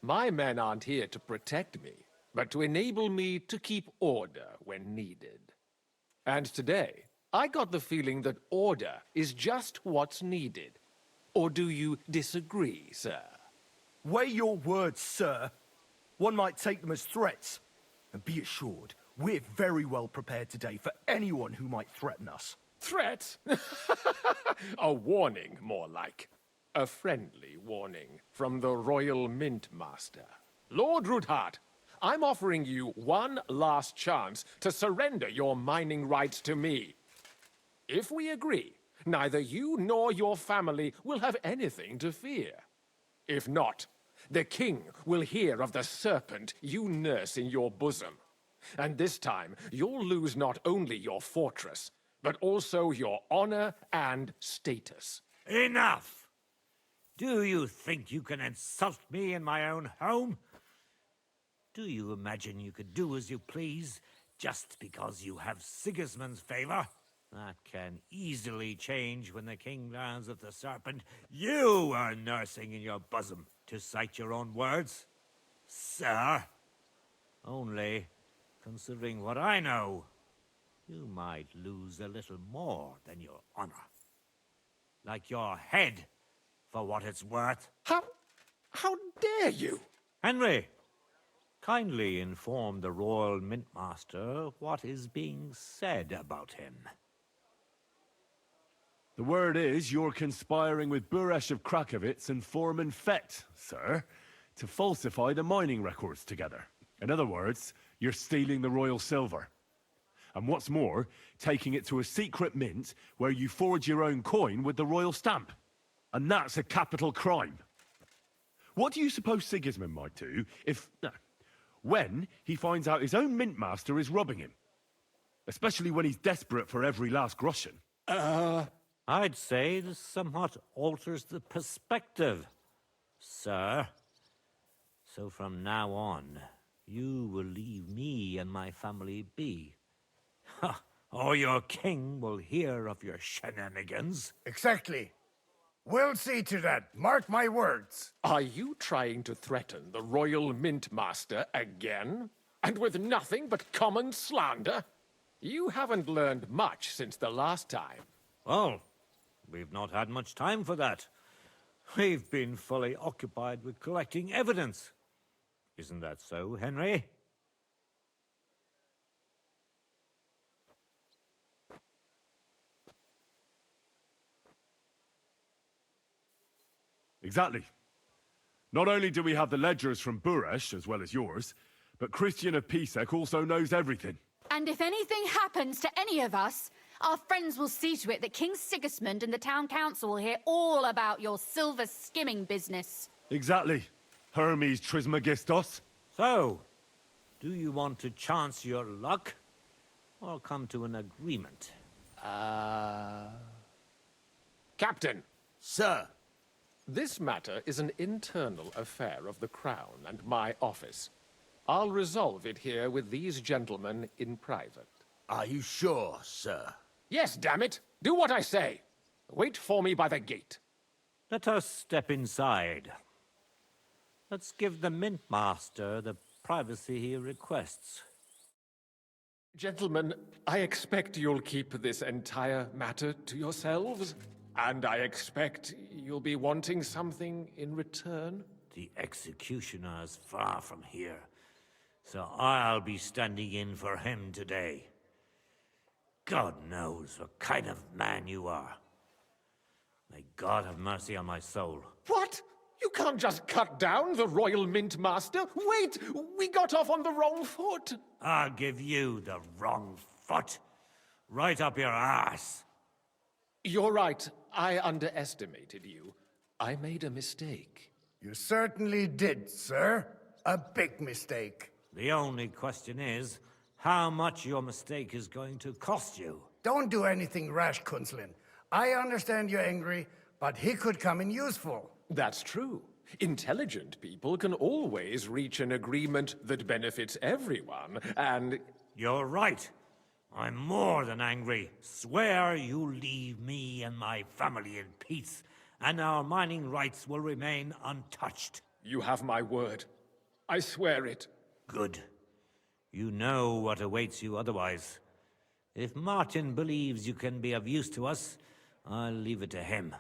Speaker 13: My men aren't here to protect me, but to enable me to keep order when needed. And today, I got the feeling that order is just what's needed. Or do you disagree, sir?
Speaker 2: Weigh your words, sir. One might take them as threats. And be assured, we're very well prepared today for anyone who might threaten us.
Speaker 13: Threat? A warning, more like. A friendly warning from the Royal Mint Master. Lord Ruthard, I'm offering you one last chance to surrender your mining rights to me. If we agree, neither you nor your family will have anything to fear. If not, the king will hear of the serpent you nurse in your bosom. And this time, you'll lose not only your fortress, but also your honor and status.
Speaker 22: Enough! Do you think you can insult me in my own home? Do you imagine you could do as you please just because you have Sigismund's favor? That can easily change when the king learns of the serpent you are nursing in your bosom, to cite your own words. Sir, only, considering what I know, you might lose a little more than your honor. Like your head, for what it's worth.
Speaker 13: How dare you?
Speaker 22: Henry, kindly inform the Royal Mint Master what is being said about him.
Speaker 6: The word is you're conspiring with Buresh of Krakowitz and Foreman Fett, sir, to falsify the mining records together. In other words, you're stealing the royal silver. And what's more, taking it to a secret mint where you forge your own coin with the royal stamp. And that's a capital crime. What do you suppose Sigismund might do if... when he finds out his own mint master is robbing him? Especially when he's desperate for every last groschen.
Speaker 12: I'd say this somewhat alters the perspective, sir. So from now on, you will leave me and my family be. Ha! Or your king will hear of your shenanigans.
Speaker 3: Exactly. We'll see to that. Mark my words.
Speaker 13: Are you trying to threaten the Royal Mint Master again? And with nothing but common slander? You haven't learned much since the last time.
Speaker 12: Well, we've not had much time for that. We've been fully occupied with collecting evidence. Isn't that so, Henry?
Speaker 6: Exactly. Not only do we have the ledgers from Buresh, as well as yours, but Christian of Pisek also knows everything.
Speaker 10: And if anything happens to any of us, our friends will see to it that King Sigismund and the town council will hear all about your silver skimming business.
Speaker 6: Exactly. Hermes Trismegistos.
Speaker 12: So, do you want to chance your luck, or come to an agreement?
Speaker 13: Captain.
Speaker 20: Sir.
Speaker 13: This matter is an internal affair of the Crown and my office. I'll resolve it here with these gentlemen in private.
Speaker 20: Are you sure, sir?
Speaker 13: Yes, damn it! Do what I say! Wait for me by the gate.
Speaker 12: Let us step inside. Let's give the Mint Master the privacy he requests.
Speaker 13: Gentlemen, I expect you'll keep this entire matter to yourselves. And I expect you'll be wanting something in return?
Speaker 12: The executioner is far from here, so I'll be standing in for him today. God knows what kind of man you are. May God have mercy on my soul.
Speaker 13: What? You can't just cut down the Royal Mint Master? Wait! We got off on the wrong foot!
Speaker 12: I'll give you the wrong foot. Right up your ass.
Speaker 13: You're right. I underestimated you. I made a mistake.
Speaker 3: You certainly did, sir. A big mistake.
Speaker 12: The only question is, how much your mistake is going to cost you.
Speaker 3: Don't do anything rash, Kunslin. I understand you're angry, but he could come in useful.
Speaker 13: That's true. Intelligent people can always reach an agreement that benefits everyone, and...
Speaker 12: You're right. I'm more than angry. Swear you'll leave me and my family in peace, and our mining rights will remain untouched.
Speaker 13: You have my word. I swear it.
Speaker 12: Good. You know what awaits you otherwise. If Martin believes you can be of use to us, I'll leave it to him.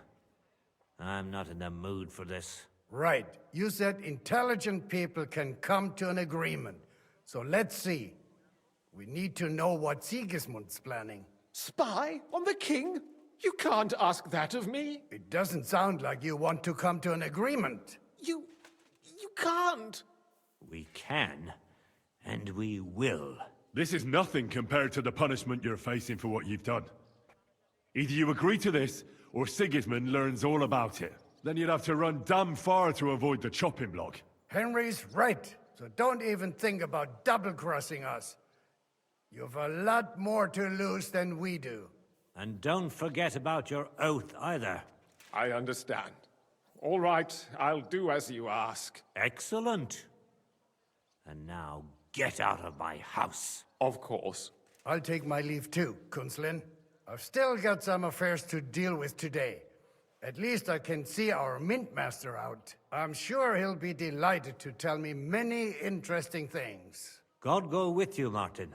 Speaker 12: I'm not in the mood for this.
Speaker 3: Right. You said intelligent people can come to an agreement. So let's see. We need to know what Sigismund's planning.
Speaker 13: Spy on the king? You can't ask that of me.
Speaker 3: It doesn't sound like you want to come to an agreement.
Speaker 13: You can't.
Speaker 12: We can, and we will.
Speaker 6: This is nothing compared to the punishment you're facing for what you've done. Either you agree to this, or Sigismund learns all about it. Then you'd have to run damn far to avoid the chopping block.
Speaker 3: Henry's right, so don't even think about double-crossing us. You've a lot more to lose than we do.
Speaker 12: And don't forget about your oath either.
Speaker 13: I understand. All right, I'll do as you ask.
Speaker 12: Excellent. And now get out of my house.
Speaker 13: Of course.
Speaker 3: I'll take my leave too, Kunslin. I've still got some affairs to deal with today. At least I can see our Mint Master out. I'm sure he'll be delighted to tell me many interesting things.
Speaker 12: God go with you, Martin.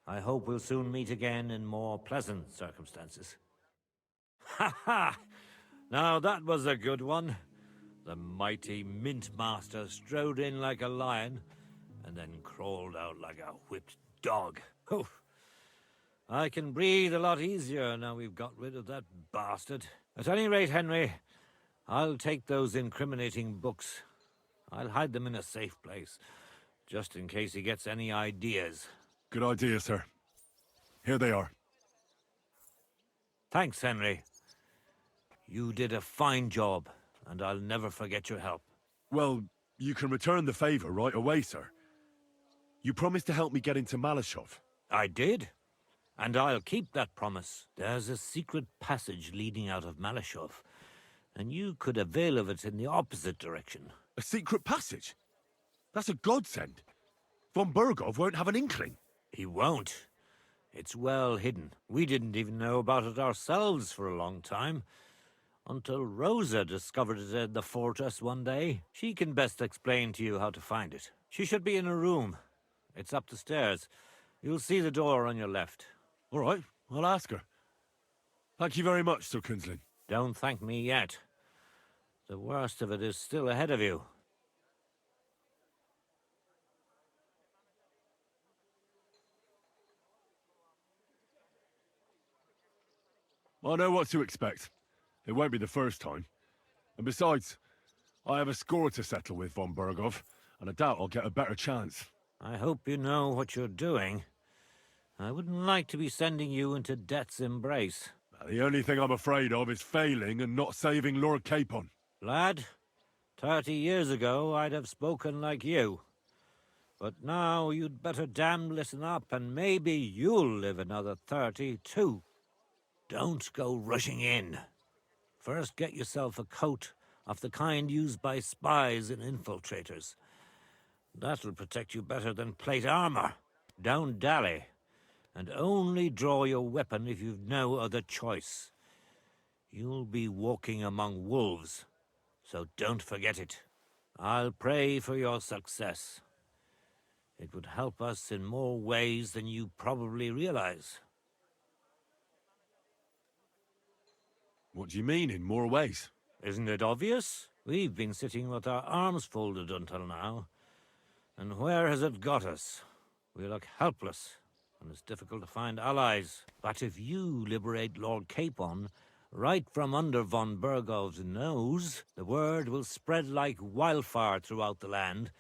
Speaker 12: I hope we'll soon meet again in more pleasant circumstances. Ha ha! Now that was a good one. The mighty Mint Master strode in like a lion, and then crawled out like a whipped dog. Oof. I can breathe a lot easier now we've got rid of that bastard. At any rate, Henry, I'll take those incriminating books. I'll hide them in a safe place, just in case he gets any ideas.
Speaker 6: Good idea, sir. Here they are.
Speaker 12: Thanks, Henry. You did a fine job, and I'll never forget your help.
Speaker 6: Well, you can return the favor right away, sir. You promised to help me get into Malashov.
Speaker 12: I did. And I'll keep that promise. There's a secret passage leading out of Malashov, and you could avail of it in the opposite direction.
Speaker 6: A secret passage? That's a godsend. Von Bergov won't have an inkling.
Speaker 12: He won't. It's well hidden. We didn't even know about it ourselves for a long time. Until Rosa discovered it in the fortress one day. She can best explain to you how to find it. She should be in a room. It's up the stairs. You'll see the door on your left.
Speaker 6: All right, I'll ask her. Thank you very much, Sir Kunzlin.
Speaker 12: Don't thank me yet. The worst of it is still ahead of you.
Speaker 6: I know what to expect. It won't be the first time. And besides, I have a score to settle with von Bergov, and I doubt I'll get a better chance.
Speaker 12: I hope you know what you're doing. I wouldn't like to be sending you into death's embrace.
Speaker 6: The only thing I'm afraid of is failing and not saving Lord Capon.
Speaker 12: Lad, 30 years ago I'd have spoken like you. But now you'd better damn listen up, and maybe you'll live another 30 too. Don't go rushing in. First get yourself a coat of the kind used by spies and infiltrators. That'll protect you better than plate armor. Don't dally. And only draw your weapon if you've no other choice. You'll be walking among wolves, so don't forget it. I'll pray for your success. It would help us in more ways than you probably realize.
Speaker 6: What do you mean, in more ways?
Speaker 12: Isn't it obvious? We've been sitting with our arms folded until now. And where has it got us? We look helpless, and it's difficult to find allies. But if you liberate Lord Capon, right from under von Bergov's nose, the word will spread like wildfire throughout the land,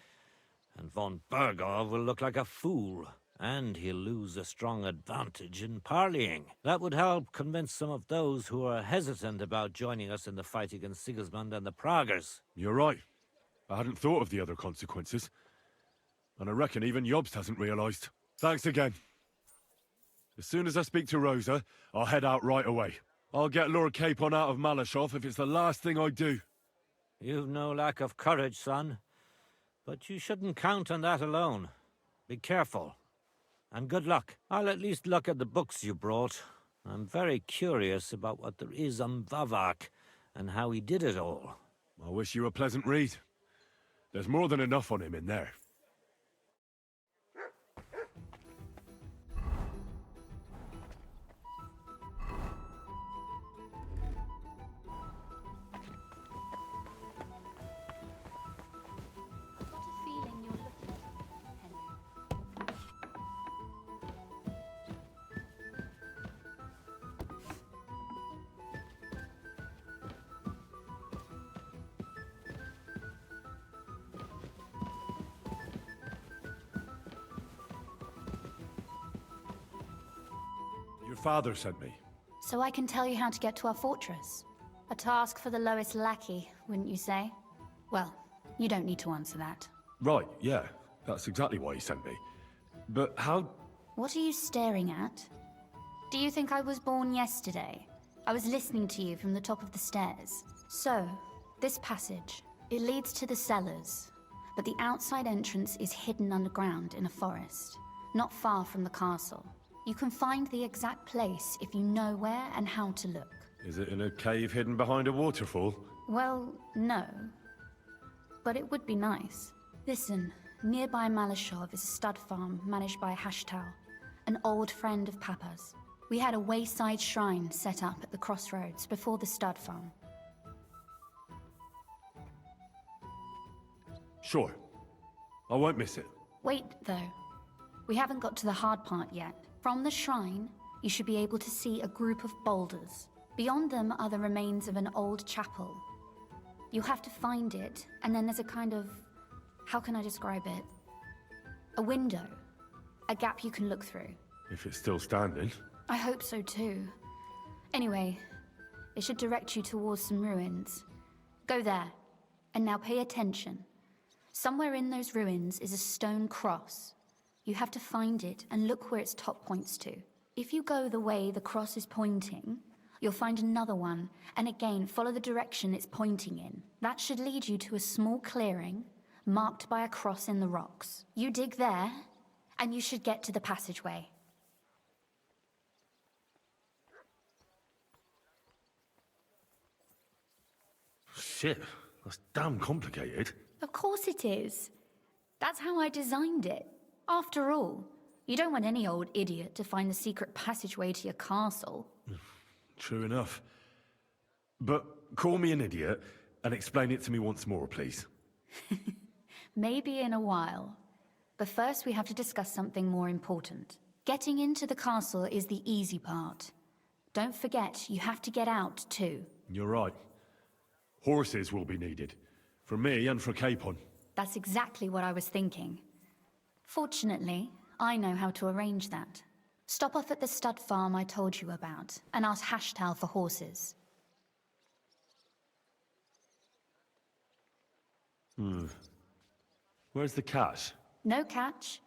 Speaker 12: and von Bergov will look like a fool. And he'll lose a strong advantage in parleying. That would help convince some of those who are hesitant about joining us in the fight against Sigismund and the Praguers.
Speaker 6: You're right. I hadn't thought of the other consequences. And I reckon even Jobst hasn't realized. Thanks again. As soon as I speak to Rosa, I'll head out right away. I'll get Lord Capon out of Malashov if it's the last thing I do.
Speaker 12: You've no lack of courage, son. But you shouldn't count on that alone. Be careful. And good luck. I'll at least look at the books you brought. I'm very curious about what there is on Vavak and how he did it all.
Speaker 6: I wish you a pleasant read. There's more than enough on him in there. Your father sent me.
Speaker 8: So I can tell you how to get to our fortress. A task for the lowest lackey, wouldn't you say? Well, you don't need to answer that.
Speaker 6: Right, yeah. That's exactly why he sent me. But how...
Speaker 8: What are you staring at? Do you think I was born yesterday? I was listening to you from the top of the stairs. So, this passage, it leads to the cellars, but the outside entrance is hidden underground in a forest, not far from the castle. You can find the exact place if you know where and how to look.
Speaker 6: Is it in a cave hidden behind a waterfall?
Speaker 8: Well, no. But it would be nice. Listen, nearby Malashov is a stud farm managed by Hashtal, an old friend of Papa's. We had a wayside shrine set up at the crossroads before the stud farm.
Speaker 6: Sure. I won't miss it.
Speaker 8: Wait, though. We haven't got to the hard part yet. From the shrine, you should be able to see a group of boulders. Beyond them are the remains of an old chapel. You'll have to find it, and then there's a kind of... how can I describe it? A window. A gap you can look through.
Speaker 6: If it's still standing.
Speaker 8: I hope so too. Anyway, it should direct you towards some ruins. Go there, and now pay attention. Somewhere in those ruins is a stone cross. You have to find it and look where its top points to. If you go the way the cross is pointing, you'll find another one, and again follow the direction it's pointing in. That should lead you to a small clearing, marked by a cross in the rocks. You dig there, and you should get to the passageway.
Speaker 6: Shit, that's damn complicated.
Speaker 8: Of course it is. That's how I designed it. After all, you don't want any old idiot to find the secret passageway to your castle.
Speaker 6: True enough. But call me an idiot and explain it to me once more, please.
Speaker 8: Maybe in a while. But first we have to discuss something more important. Getting into the castle is the easy part. Don't forget, you have to get out too.
Speaker 6: You're right. Horses will be needed. For me and for Capon.
Speaker 8: That's exactly what I was thinking. Fortunately, I know how to arrange that. Stop off at the stud farm I told you about, and ask Hashtal for horses.
Speaker 6: Where's the cash?
Speaker 8: No catch.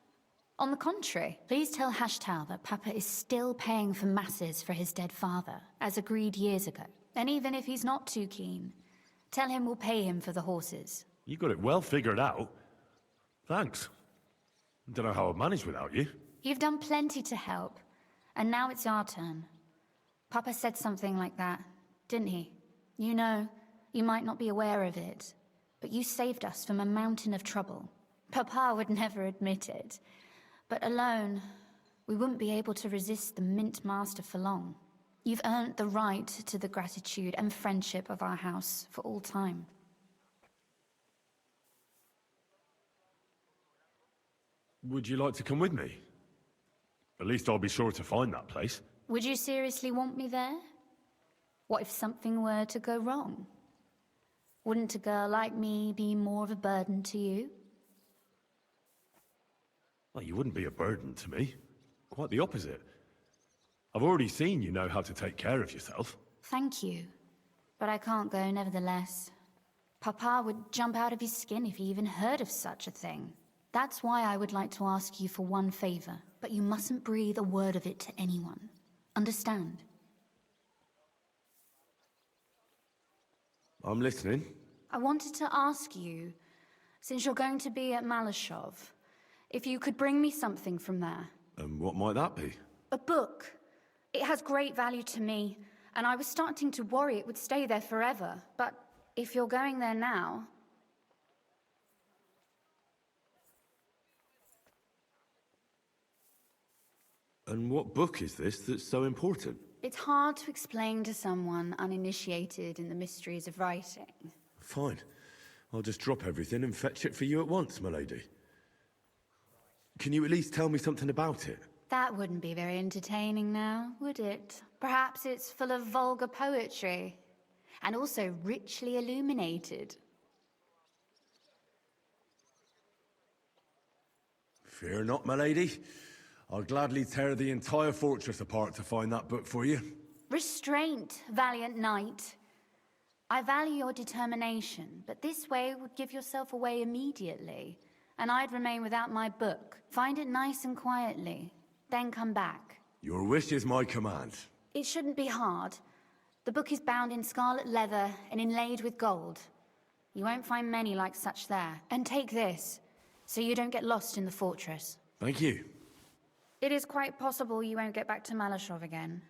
Speaker 8: On the contrary, please tell Hashtal that Papa is still paying for masses for his dead father, as agreed years ago. And even if he's not too keen, tell him we'll pay him for the horses.
Speaker 6: You got it well figured out. Thanks. Don't know how I'd manage without you.
Speaker 8: You've done plenty to help, and now it's our turn. Papa said something like that, didn't he? You know, you might not be aware of it, but you saved us from a mountain of trouble. Papa would never admit it, but alone, we wouldn't be able to resist the Mint Master for long. You've earned the right to the gratitude and friendship of our house for all time.
Speaker 6: Would you like to come with me? At least I'll be sure to find that place.
Speaker 8: Would you seriously want me there? What if something were to go wrong? Wouldn't a girl like me be more of a burden to you?
Speaker 6: Well, you wouldn't be a burden to me. Quite the opposite. I've already seen you know how to take care of yourself.
Speaker 8: Thank you. But I can't go nevertheless. Papa would jump out of his skin if he even heard of such a thing. That's why I would like to ask you for one favor, but you mustn't breathe a word of it to anyone. Understand?
Speaker 6: I'm listening.
Speaker 8: I wanted to ask you, since you're going to be at Malashov, if you could bring me something from there.
Speaker 6: And what might that be?
Speaker 8: A book. It has great value to me, and I was starting to worry it would stay there forever. But if you're going there now...
Speaker 6: And what book is this that's so important?
Speaker 8: It's hard to explain to someone uninitiated in the mysteries of writing.
Speaker 6: Fine. I'll just drop everything and fetch it for you at once, my lady. Can you at least tell me something about it?
Speaker 8: That wouldn't be very entertaining now, would it? Perhaps it's full of vulgar poetry, and also richly illuminated.
Speaker 6: Fear not, my lady. I'll gladly tear the entire fortress apart to find that book for you.
Speaker 8: Restraint, valiant knight. I value your determination, but this way would give yourself away immediately, and I'd remain without my book. Find it nice and quietly, then come back.
Speaker 6: Your wish is my command.
Speaker 8: It shouldn't be hard. The book is bound in scarlet leather and inlaid with gold. You won't find many like such there. And take this, so you don't get lost in the fortress.
Speaker 6: Thank you.
Speaker 8: It is quite possible you won't get back to Malashov again.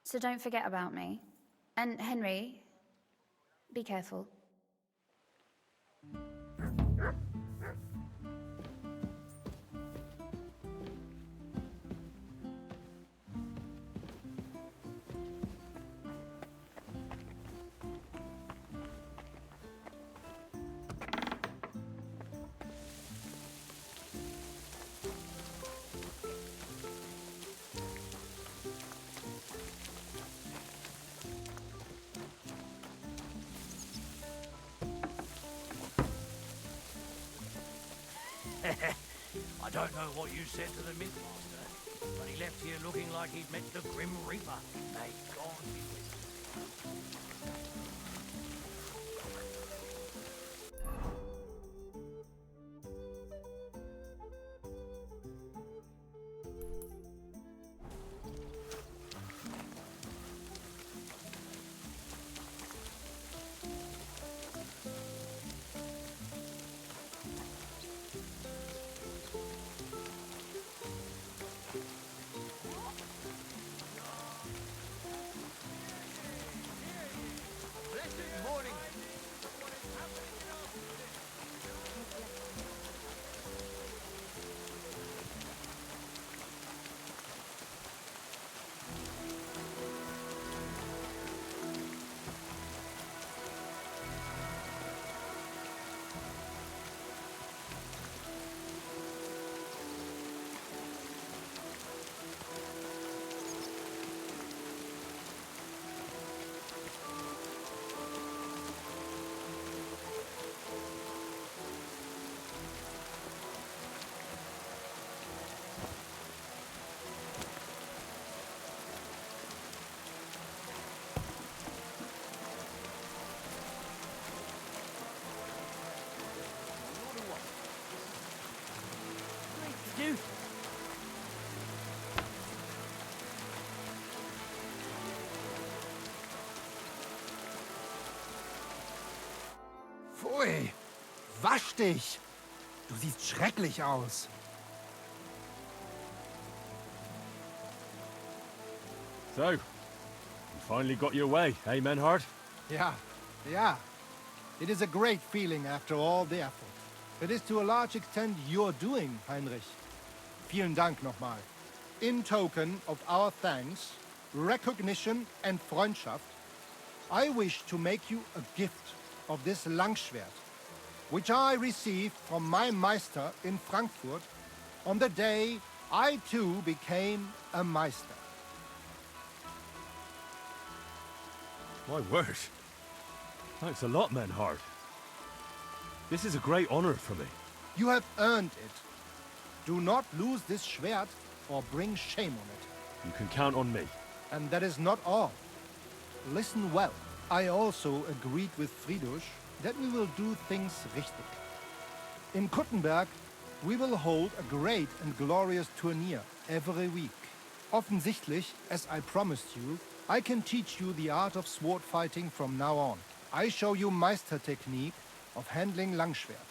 Speaker 8: So don't forget about me. And Henry, be careful.
Speaker 21: I don't know what you said to the Mint Master, but he left here looking like he'd met the Grim Reaper. May God be with
Speaker 4: Ui, wasch dich! Du siehst schrecklich aus.
Speaker 6: So, you finally got your way, eh, Menhard?
Speaker 4: Yeah, yeah. It is a great feeling after all the effort. It is to a large extent your doing, Heinrich. Vielen Dank nochmal. In token of our thanks, recognition and Freundschaft, I wish to make you a gift of this Langschwert, which I received from my Meister in Frankfurt on the day I too became a Meister.
Speaker 6: My word. Thanks a lot, Menhard. This is a great honor for me.
Speaker 4: You have earned it. Do not lose this Schwert or bring shame on it.
Speaker 6: You can count on me.
Speaker 4: And that is not all. Listen well. I also agreed with Friedrich that we will do things richtig. In Kuttenberg, we will hold a great and glorious tourney every week. Offensichtlich, as I promised you, I can teach you the art of sword fighting from now on. I show you Meister technique of handling Langschwert.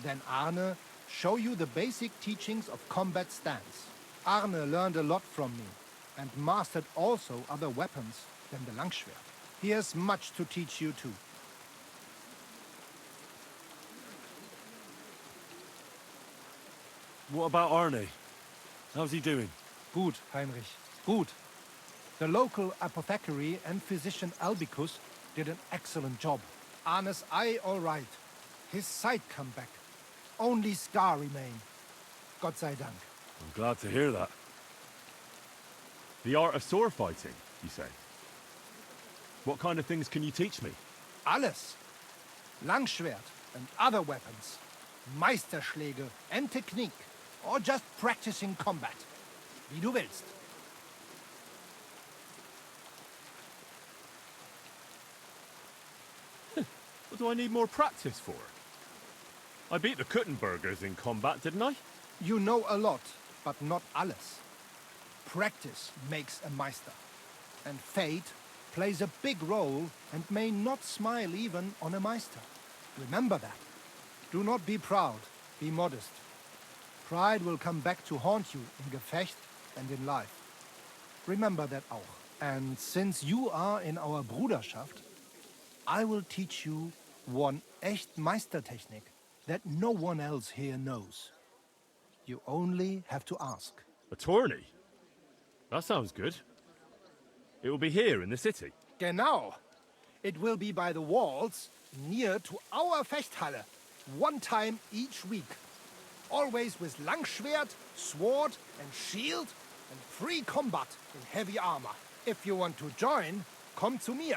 Speaker 4: Then Arne show you the basic teachings of combat stance. Arne learned a lot from me and mastered also other weapons than the Langschwert. He has much to teach you too.
Speaker 6: What about Arne? How's he doing?
Speaker 4: Gut, Heinrich, gut. The local apothecary and physician Albicus did an excellent job. Arne's eye all right. His sight come back. Only scar remain. Gott sei Dank.
Speaker 6: I'm glad to hear that. The art of sword fighting, you say? What kind of things can you teach me?
Speaker 4: Alles. Langschwert and other weapons. Meisterschläge and technique. Or just practicing combat. Wie du willst.
Speaker 6: What do I need more practice for? I beat the Kuttenbergers in combat, didn't I?
Speaker 4: You know a lot, but not alles. Practice makes a Meister. And fate plays a big role and may not smile even on a Meister. Remember that. Do not be proud, be modest. Pride will come back to haunt you in Gefecht and in life. Remember that auch. And since you are in our Bruderschaft, I will teach you one echt Meistertechnik that no one else here knows. You only have to ask.
Speaker 6: A tourney? That sounds good. It will be here in the city.
Speaker 4: Genau. It will be by the walls near to our Fechthalle, one time each week. Always with Langschwert, sword and shield and free combat in heavy armor. If you want to join, come to me.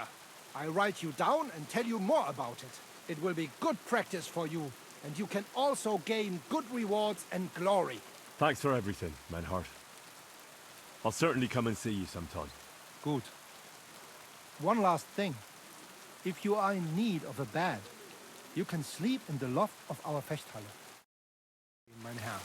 Speaker 4: I write you down and tell you more about it. It will be good practice for you, and you can also gain good rewards and glory.
Speaker 6: Thanks for everything, Menhard. I'll certainly come and see you sometime.
Speaker 4: Good. One last thing. If you are in need of a bed, you can sleep in the loft of our Fechthalle. Mein Herr.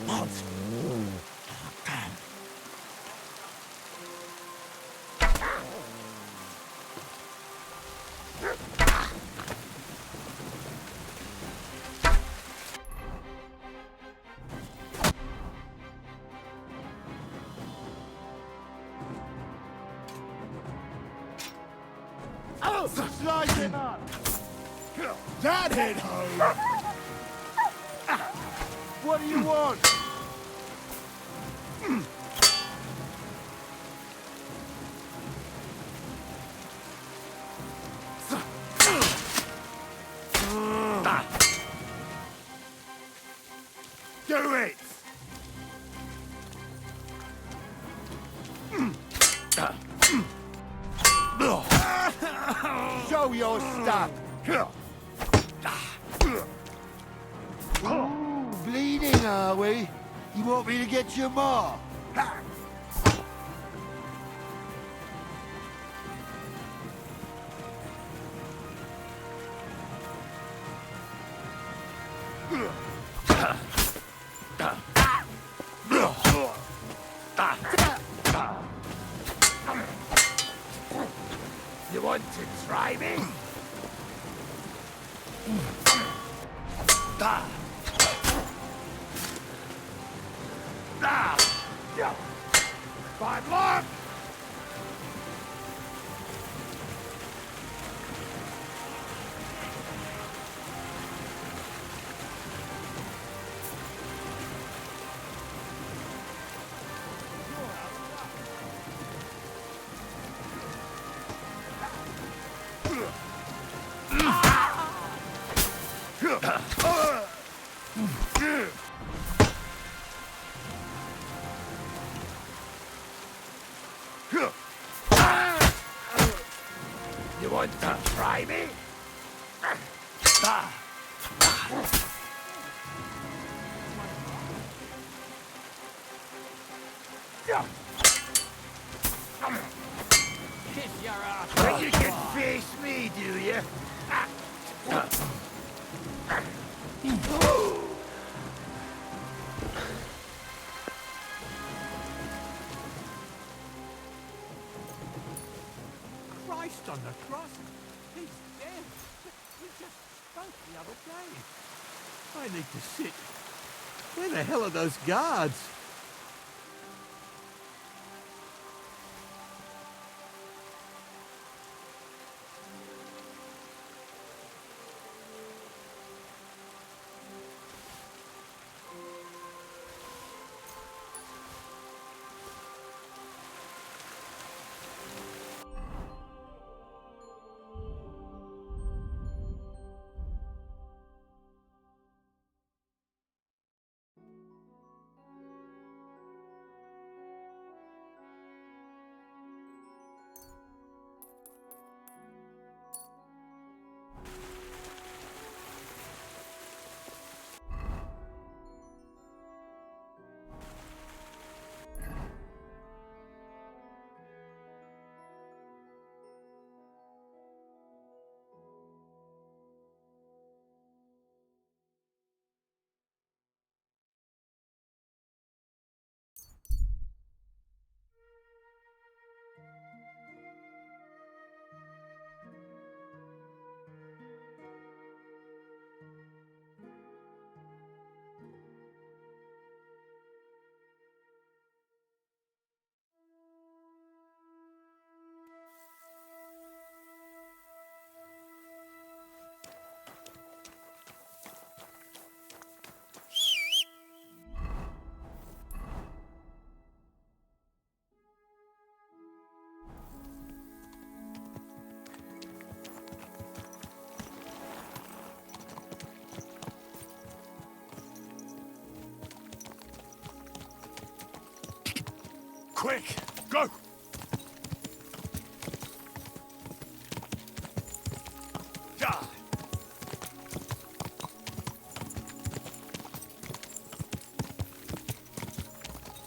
Speaker 21: What?
Speaker 20: Oh, slice him up! That hit home! What do you want? Do it! Show your stuff! Ooh, bleeding, are we? You want me to get your maw?
Speaker 21: You want to try me?
Speaker 20: Bad luck!
Speaker 21: You want to try me? Kiss your ass.
Speaker 20: Think you can face me, do you?
Speaker 11: Christ on the cross. He's dead. We just spoke the other day. I need to sit. Where the hell are those guards?
Speaker 20: Quick, go! Die!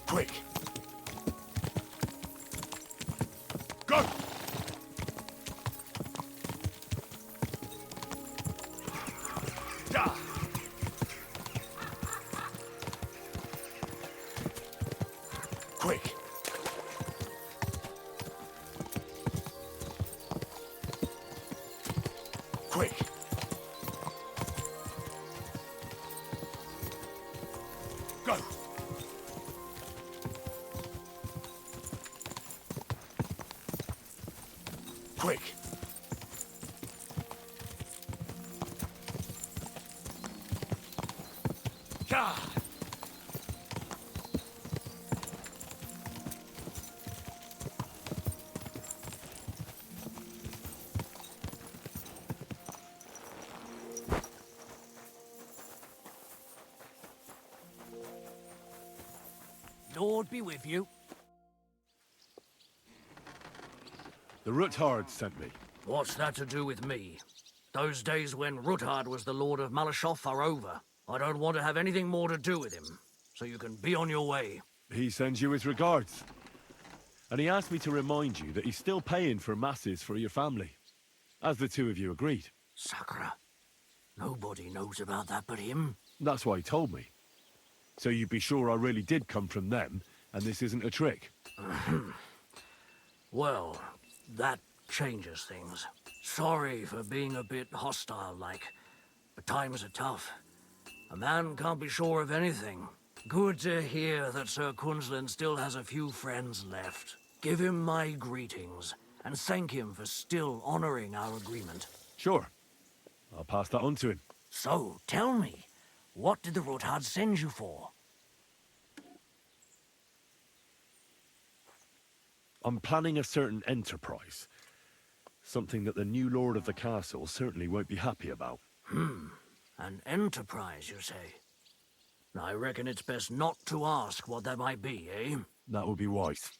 Speaker 20: Quick! Go! Die!
Speaker 13: quick.
Speaker 21: Gah! Lord be with you.
Speaker 6: The Ruthard sent me.
Speaker 21: What's that to do with me? Those days when Ruthard was the Lord of Malashoff are over. I don't want to have anything more to do with him, so you can be on your way.
Speaker 6: He sends you his regards. And he asked me to remind you that he's still paying for masses for your family, as the two of you agreed.
Speaker 21: Sakra. Nobody knows about that but him.
Speaker 6: That's why he told me. So you'd be sure I really did come from them, and this isn't a trick.
Speaker 21: Well, that changes things. Sorry for being a bit hostile-like, but times are tough. A man can't be sure of anything. Good to hear that Sir Quinlan still has a few friends left. Give him my greetings, and thank him for still honoring our agreement.
Speaker 6: Sure. I'll pass that on to him.
Speaker 21: So, tell me, what did the Ruthard send you for?
Speaker 6: I'm planning a certain enterprise. Something that the new lord of the castle certainly won't be happy about.
Speaker 21: An enterprise, you say? I reckon it's best not to ask what that might be, eh?
Speaker 6: That would be wise.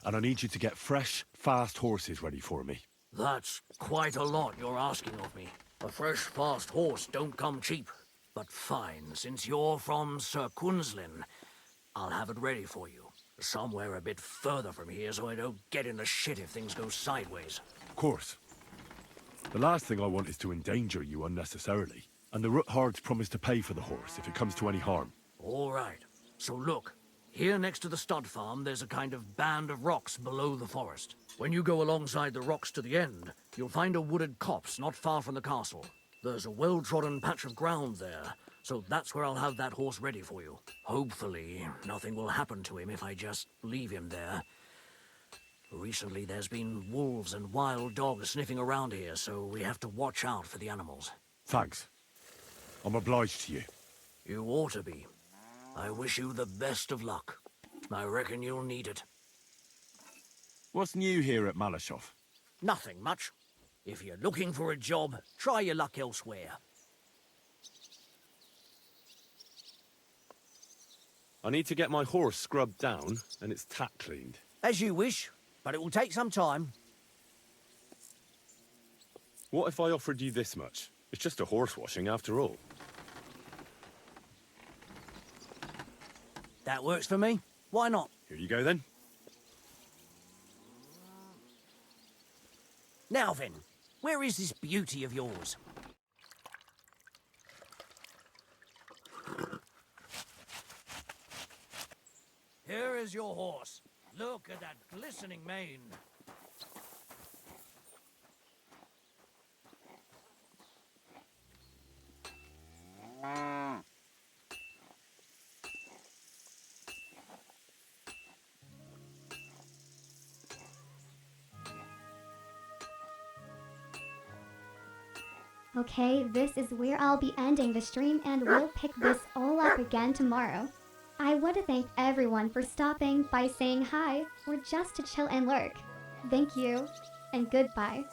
Speaker 6: And I need you to get fresh, fast horses ready for me.
Speaker 21: That's quite a lot you're asking of me. A fresh, fast horse don't come cheap. But fine, since you're from Sir Quinlan, I'll have it ready for you. Somewhere a bit further from here so I don't get in the shit if things go sideways.
Speaker 6: Of course. The last thing I want is to endanger you unnecessarily. And the Ruthards promise to pay for the horse if it comes to any harm.
Speaker 21: All right. So look, here next to the stud farm, there's a kind of band of rocks below the forest. When you go alongside the rocks to the end, you'll find a wooded copse not far from the castle. There's a well-trodden patch of ground there, so that's where I'll have that horse ready for you. Hopefully, nothing will happen to him if I just leave him there. Recently, there's been wolves and wild dogs sniffing around here, so we have to watch out for the animals.
Speaker 6: Thanks. I'm obliged to you.
Speaker 21: You ought to be. I wish you the best of luck. I reckon you'll need it.
Speaker 6: What's new here at Malashoff?
Speaker 21: Nothing much. If you're looking for a job, try your luck elsewhere.
Speaker 6: I need to get my horse scrubbed down and its tack cleaned.
Speaker 21: As you wish, but it will take some time.
Speaker 6: What if I offered you this much? It's just a horse washing after all.
Speaker 21: That works for me. Why not?
Speaker 6: Here you go then.
Speaker 21: Now then, where is this beauty of yours? Here is your horse. Look at that glistening mane.
Speaker 1: Okay, this is where I'll be ending the stream and we'll pick this all up again tomorrow. I want to thank everyone for stopping by saying hi or just to chill and lurk. Thank you, and goodbye.